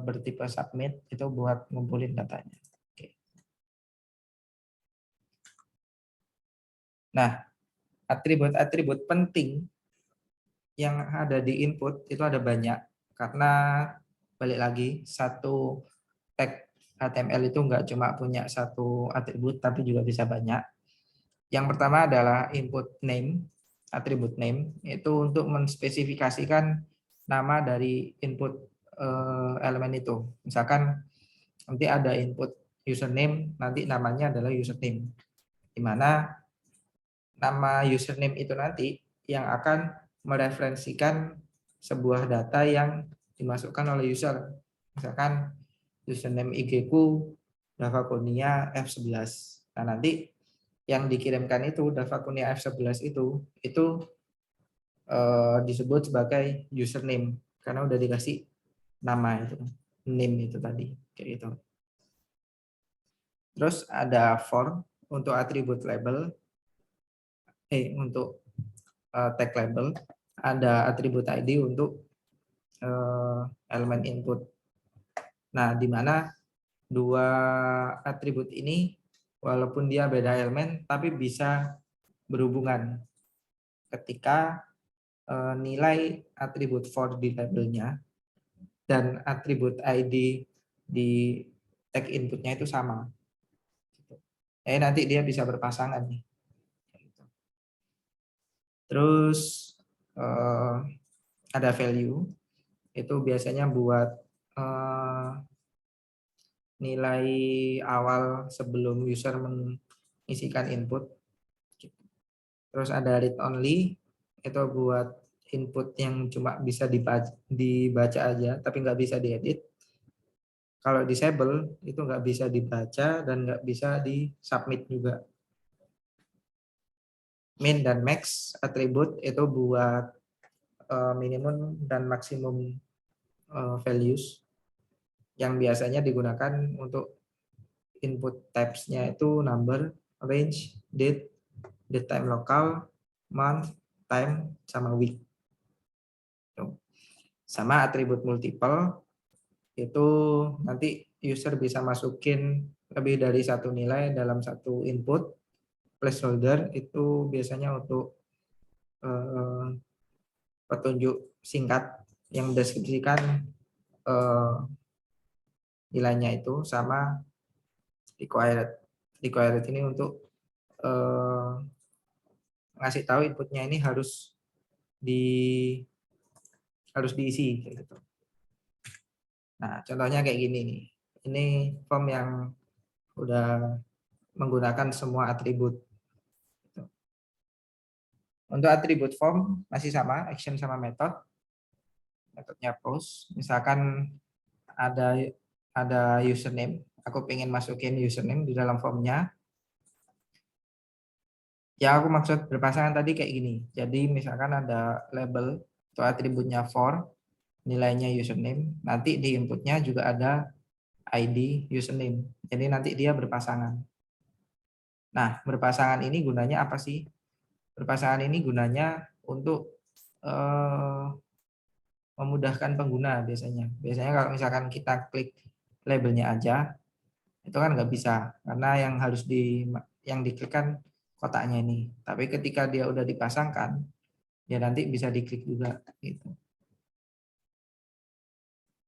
bertipe submit itu buat ngumpulin datanya. Oke. Nah, atribut-atribut penting yang ada di input itu ada banyak, karena balik lagi satu tag HTML itu nggak cuma punya satu atribut tapi juga bisa banyak. Yang pertama adalah input name, atribut name itu untuk menspesifikasikan nama dari input elemen itu. Misalkan nanti ada input username, nanti namanya adalah username, di mana nama username itu nanti yang akan mereferensikan sebuah data yang dimasukkan oleh user. Misalkan username IG-ku Dava Kurnia F11. Nah, nanti yang dikirimkan itu Dava Kurnia F11 itu disebut sebagai username karena udah dikasih nama itu, name itu tadi kayak gitu. Terus ada for untuk atribut label, untuk tag label, ada atribut ID untuk elemen input. Nah, di mana dua atribut ini walaupun dia beda elemen tapi bisa berhubungan ketika nilai atribut for di labelnya dan atribut ID di tag inputnya itu sama. Nanti dia bisa berpasangan nih. Terus ada value, itu biasanya buat nilai awal sebelum user mengisikan input. Terus ada read only, itu buat input yang cuma bisa dibaca aja, tapi nggak bisa diedit. Kalau disable, itu nggak bisa dibaca dan nggak bisa disubmit juga. Min dan max atribut itu buat minimum dan maksimum values yang biasanya digunakan untuk input types-nya itu number, range, date time local, month, time, sama week. Sama atribut multiple itu nanti user bisa masukin lebih dari satu nilai dalam satu input. Placeholder itu biasanya untuk petunjuk singkat yang mendeskripsikan nilainya itu, sama required. Required ini untuk ngasih tahu inputnya ini harus diisi kayak gitu. Nah, contohnya kayak gini nih. Ini form yang udah menggunakan semua atribut. Untuk atribut form masih sama, action sama method. Metodnya post. Misalkan ada username, aku pengen masukin username di dalam formnya. Yang aku maksud berpasangan tadi kayak gini. Jadi misalkan ada label atau atributnya for, nilainya username, nanti di inputnya juga ada ID username. Jadi nanti dia berpasangan. Nah, berpasangan ini gunanya apa sih? Berpasangan ini gunanya untuk memudahkan pengguna biasanya. Biasanya kalau misalkan kita klik labelnya aja, Itu kan nggak bisa, karena yang diklik kan kotaknya ini. Tapi ketika dia udah dipasangkan, ya nanti bisa diklik juga gitu.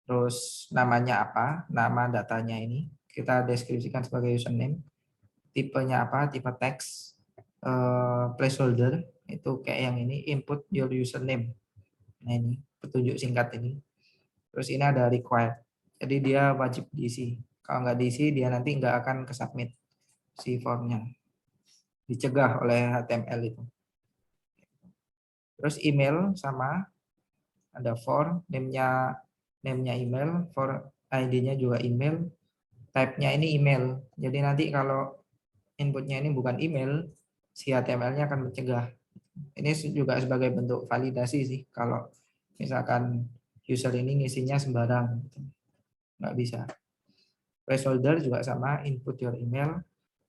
Terus namanya apa? Nama datanya ini kita deskripsikan sebagai username. Tipenya apa? Tipe teks. Placeholder itu kayak yang ini, input your username. Nah ini petunjuk singkat ini. Terus ini ada required. Jadi dia wajib diisi. Kalau nggak diisi dia nanti nggak akan ke submit si formnya. Dicegah oleh HTML itu. Terus email sama, ada for, name-nya email, for ID-nya juga email, type-nya ini email. Jadi nanti kalau inputnya ini bukan email, si HTML-nya akan mencegah. Ini juga sebagai bentuk validasi sih, kalau misalkan user ini ngisinya sembarang, nggak bisa. Placeholder juga sama, input your email,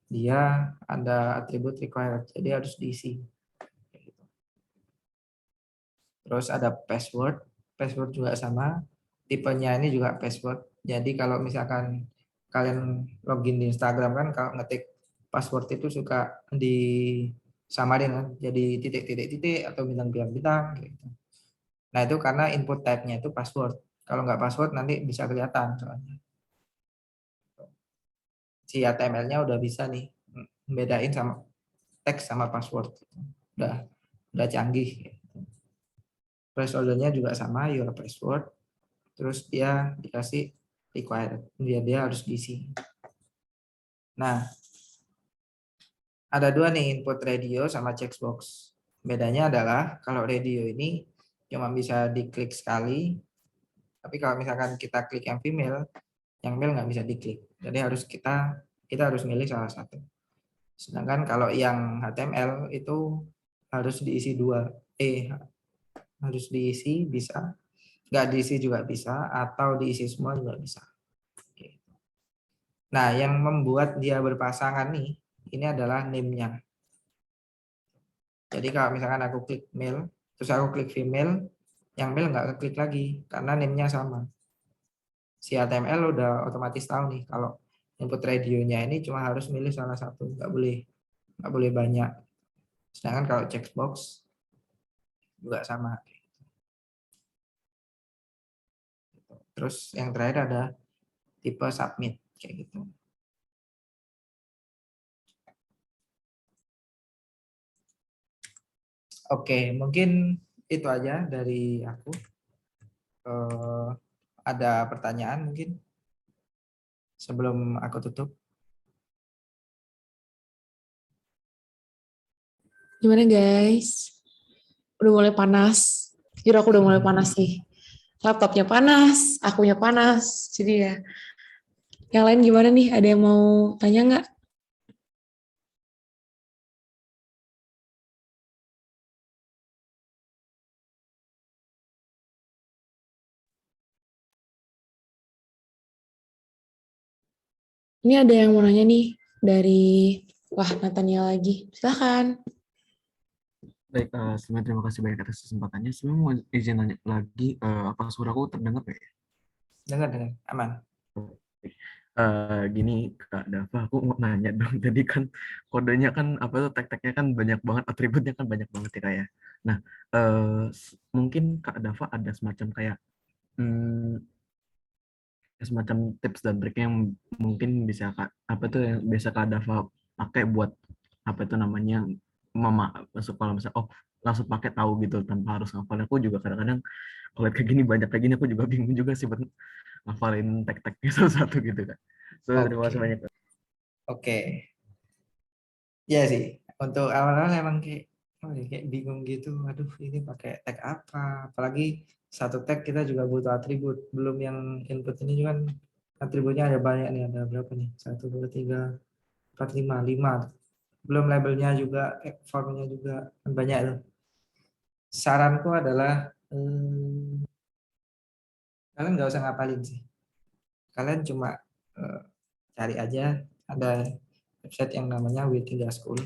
dia ada atribut required, jadi harus diisi. Terus ada password, password juga sama, tipenya ini juga password. Jadi kalau misalkan kalian login di Instagram kan, kalau ngetik password itu suka disamarin kan, jadi titik-titik-titik atau bintang-bintang gitu. Nah itu karena input type-nya itu password. Kalau nggak password nanti bisa kelihatan soalnya. Si HTML-nya udah bisa nih bedain sama teks sama password. Udah canggih. Placeholder-nya juga sama, your password. Terus dia dikasih required, dia harus diisi. Nah, ada dua nih, input radio sama checkbox. Bedanya adalah kalau radio ini cuma bisa diklik sekali, tapi kalau misalkan kita klik yang female, yang male nggak bisa diklik. Jadi kita harus milih salah satu. Sedangkan kalau yang HTML itu harus diisi dua, harus diisi bisa, nggak diisi juga bisa, atau diisi semua juga bisa. Nah, yang membuat dia berpasangan nih, ini adalah name-nya. Jadi kalau misalkan aku klik male, terus aku klik female, yang male nggak keklik lagi, karena name-nya sama. Si HTML udah otomatis tahu nih, kalau input radionya ini cuma harus milih salah satu, nggak boleh banyak. Sedangkan kalau checkbox juga sama. Terus yang terakhir ada tipe submit, kayak gitu. Oke, mungkin itu aja dari aku. Ada pertanyaan mungkin sebelum aku tutup? Gimana guys? Udah mulai panas. Jujur aku udah mulai panas sih. Laptopnya panas, akunya panas. Jadi ya, yang lain gimana nih? Ada yang mau tanya nggak? Ini ada yang mau nanya nih dari, wah Nathaniel lagi. Silahkan. Baik, sebelumnya terima kasih banyak atas kesempatannya. Sebelum mau izin nanya lagi, apa suaraku terdengar nggak ya? Dengar, aman. Gini Kak Dava, aku mau nanya dong. Tadi kan kodenya kan apa tuh tag-tagnya kan banyak banget, atributnya kan banyak banget ya Kak ya. Nah, mungkin Kak Dava ada semacam kayak semacam tips dan trik yang mungkin bisa Kak apa tuh yang biasa Kak Dava pakai buat apa itu namanya masuk kalau misalnya langsung pakai tahu gitu tanpa harus ngapal. Aku juga kadang-kadang kalau kayak gini banyak kayak gini aku juga bingung juga sih buat ngafalin tag-tagnya satu-satu gitu Kak. So, terima kasih banyak Kak. Oke. Ya sih, untuk awal-awal emang kayak bingung gitu. Aduh, ini pakai tag apa? Apalagi satu tag kita juga butuh atribut. Belum yang input ini juga kan atributnya ada banyak nih. Ada berapa nih? 1, 2, 3, 4, 5. 5. Belum labelnya juga, formnya juga kan banyak tuh. Saranku adalah kalian nggak usah ngapalin sih. Kalian cuma cari aja, ada website yang namanya W3 School.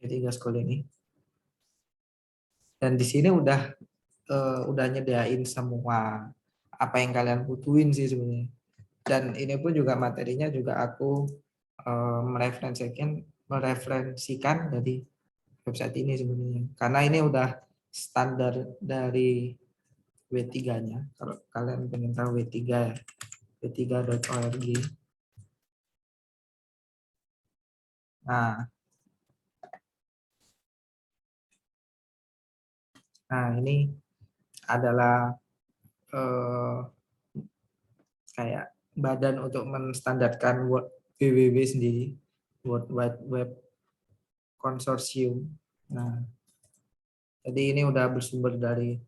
W3 School ini. Dan di sini udah nyediain semua apa yang kalian butuhin sih sebenarnya. Dan ini pun juga materinya juga aku mereferensikan dari website ini sebenarnya. Karena ini udah standar dari W3-nya. Kalau kalian pengen tahu W3 ya, w3.org. Nah, ini adalah kayak badan untuk menstandarkan WWW sendiri, World Wide Web Consortium. Nah, jadi ini udah bersumber dari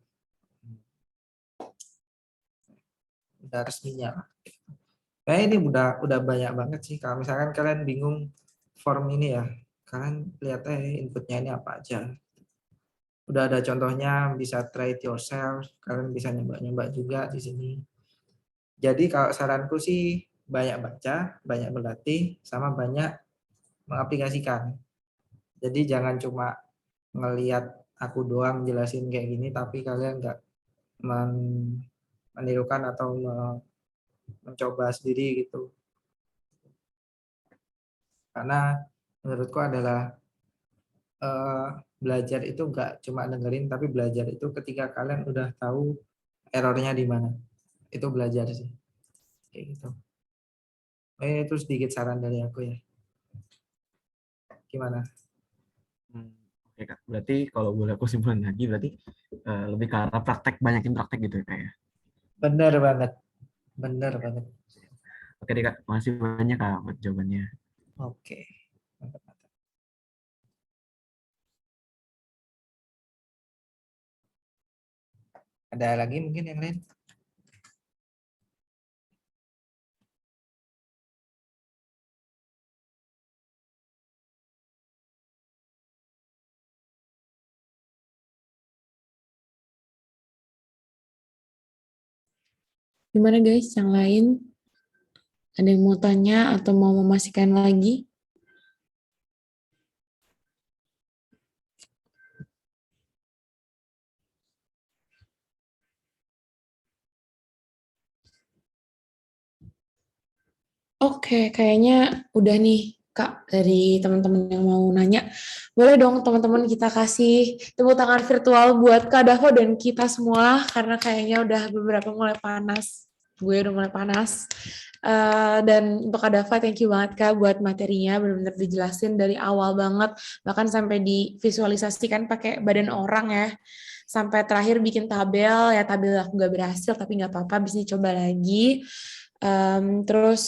udah resminya. Nah, ini udah banyak banget sih. Kalau misalkan kalian bingung form ini ya, kalian lihat aja inputnya ini apa aja. Udah ada contohnya, bisa try it yourself. Kalian bisa nyoba-nyoba juga di sini. Jadi kalau saranku sih banyak baca, banyak berlatih, sama banyak mengaplikasikan. Jadi jangan cuma ngelihat aku doang jelasin kayak gini, tapi kalian nggak menirukan atau mencoba sendiri gitu. Karena menurutku adalah belajar itu nggak cuma dengerin, tapi belajar itu ketika kalian udah tahu errornya di mana. Itu belajar sih. Kayak gitu. Itu sedikit saran dari aku ya. Gimana? Oke Kak, berarti kalau boleh aku simpulin lagi, berarti lebih ke arah praktek, banyakin praktek gitu ya Kak ya? Bener banget. Bener banget. Oke deh Kak, makasih banyak Kak buat jawabannya. Oke. Ada lagi mungkin yang lain? Gimana guys, yang lain? Ada yang mau tanya atau mau memastikan lagi? Oke, kayaknya udah nih Kak dari teman-teman yang mau nanya. Boleh dong teman-teman kita kasih tepuk tangan virtual buat Kak Davo dan kita semua karena kayaknya udah beberapa mulai panas. Gue udah mulai panas. Dan untuk Kak Dava, thank you banget Kak buat materinya, benar-benar dijelasin dari awal banget, bahkan sampai divisualisasikan pakai badan orang ya. Sampai terakhir bikin tabel, ya tabel aku gak berhasil, tapi gak apa-apa, bisa dicoba lagi. Terus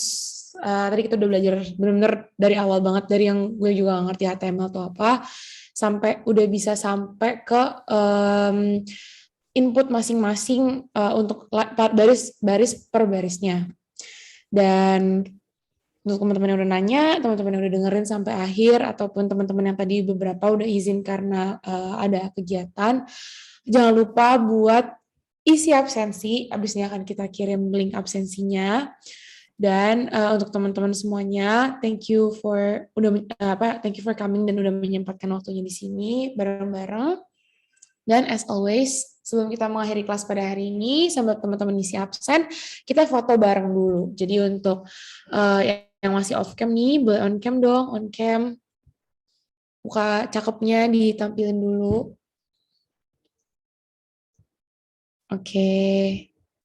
tadi kita udah belajar benar-benar dari awal banget, dari yang gue juga gak ngerti HTML atau apa, sampai udah bisa sampai ke input masing-masing untuk baris per barisnya. Dan untuk teman-teman yang udah nanya, teman-teman yang udah dengerin sampai akhir, ataupun teman-teman yang tadi beberapa udah izin karena ada kegiatan, jangan lupa buat isi absensi. Abis ini akan kita kirim link absensinya. Dan untuk teman-teman semuanya, thank you for coming dan udah menyempatkan waktunya di sini bareng-bareng. Dan as always, sebelum kita mengakhiri kelas pada hari ini, sambil teman-teman isi absen, kita foto bareng dulu. Jadi untuk yang masih off cam nih, boleh on cam dong, on cam. Buka cakepnya ditampilin dulu. Oke,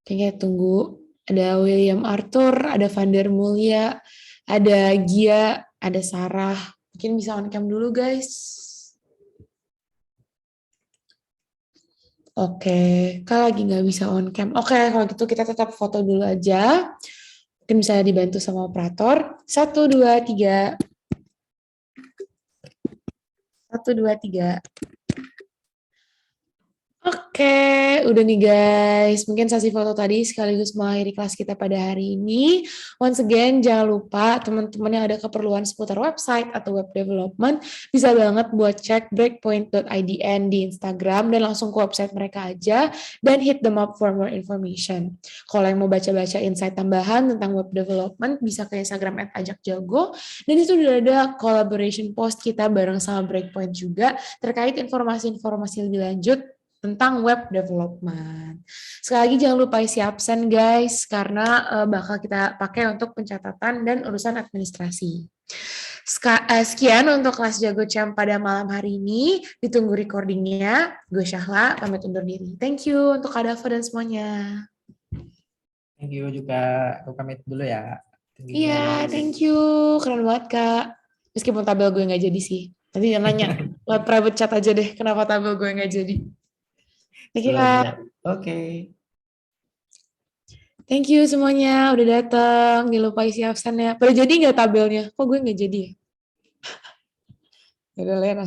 kayaknya tunggu. Ada William Arthur, ada Vander Mulia, ada Gia, ada Sarah. Mungkin bisa on cam dulu guys. Oke, kalau lagi nggak bisa on cam. Oke, kalau gitu kita tetap foto dulu aja. Mungkin bisa dibantu sama operator. 1, 2, 3. 1, 2, 3. Oke, udah nih guys. Mungkin sesi foto tadi sekaligus mengakhiri kelas kita pada hari ini. Once again, jangan lupa teman-teman yang ada keperluan seputar website atau web development, bisa banget buat cek breakpoint.idn di Instagram dan langsung ke website mereka aja dan hit them up for more information. Kalau yang mau baca-baca insight tambahan tentang web development, bisa ke Instagram @ajakjago. Dan itu udah ada collaboration post kita bareng sama Breakpoint juga terkait informasi-informasi lebih lanjut tentang web development. Sekali lagi jangan lupa isi absen guys, karena bakal kita pakai untuk pencatatan dan urusan administrasi. Sekian untuk kelas Jago Champ pada malam hari ini. Ditunggu recordingnya. Gue Syahla, pamit undur diri. Thank you untuk Kak Dava dan semuanya. Thank you juga. Aku pamit dulu ya. Thank you, Iya, guys. thank you. Keren banget, Kak. Meskipun tabel gue nggak jadi sih. Nanti jangan nanya. Lewat private chat aja deh, kenapa tabel gue nggak jadi. Thank you, Belum Kak. ya. Oke. Thank you semuanya udah datang. Jangan lupa isi absennya. Pada jadi nggak tabelnya? Kok gue nggak jadi ya? Ya udah, Len.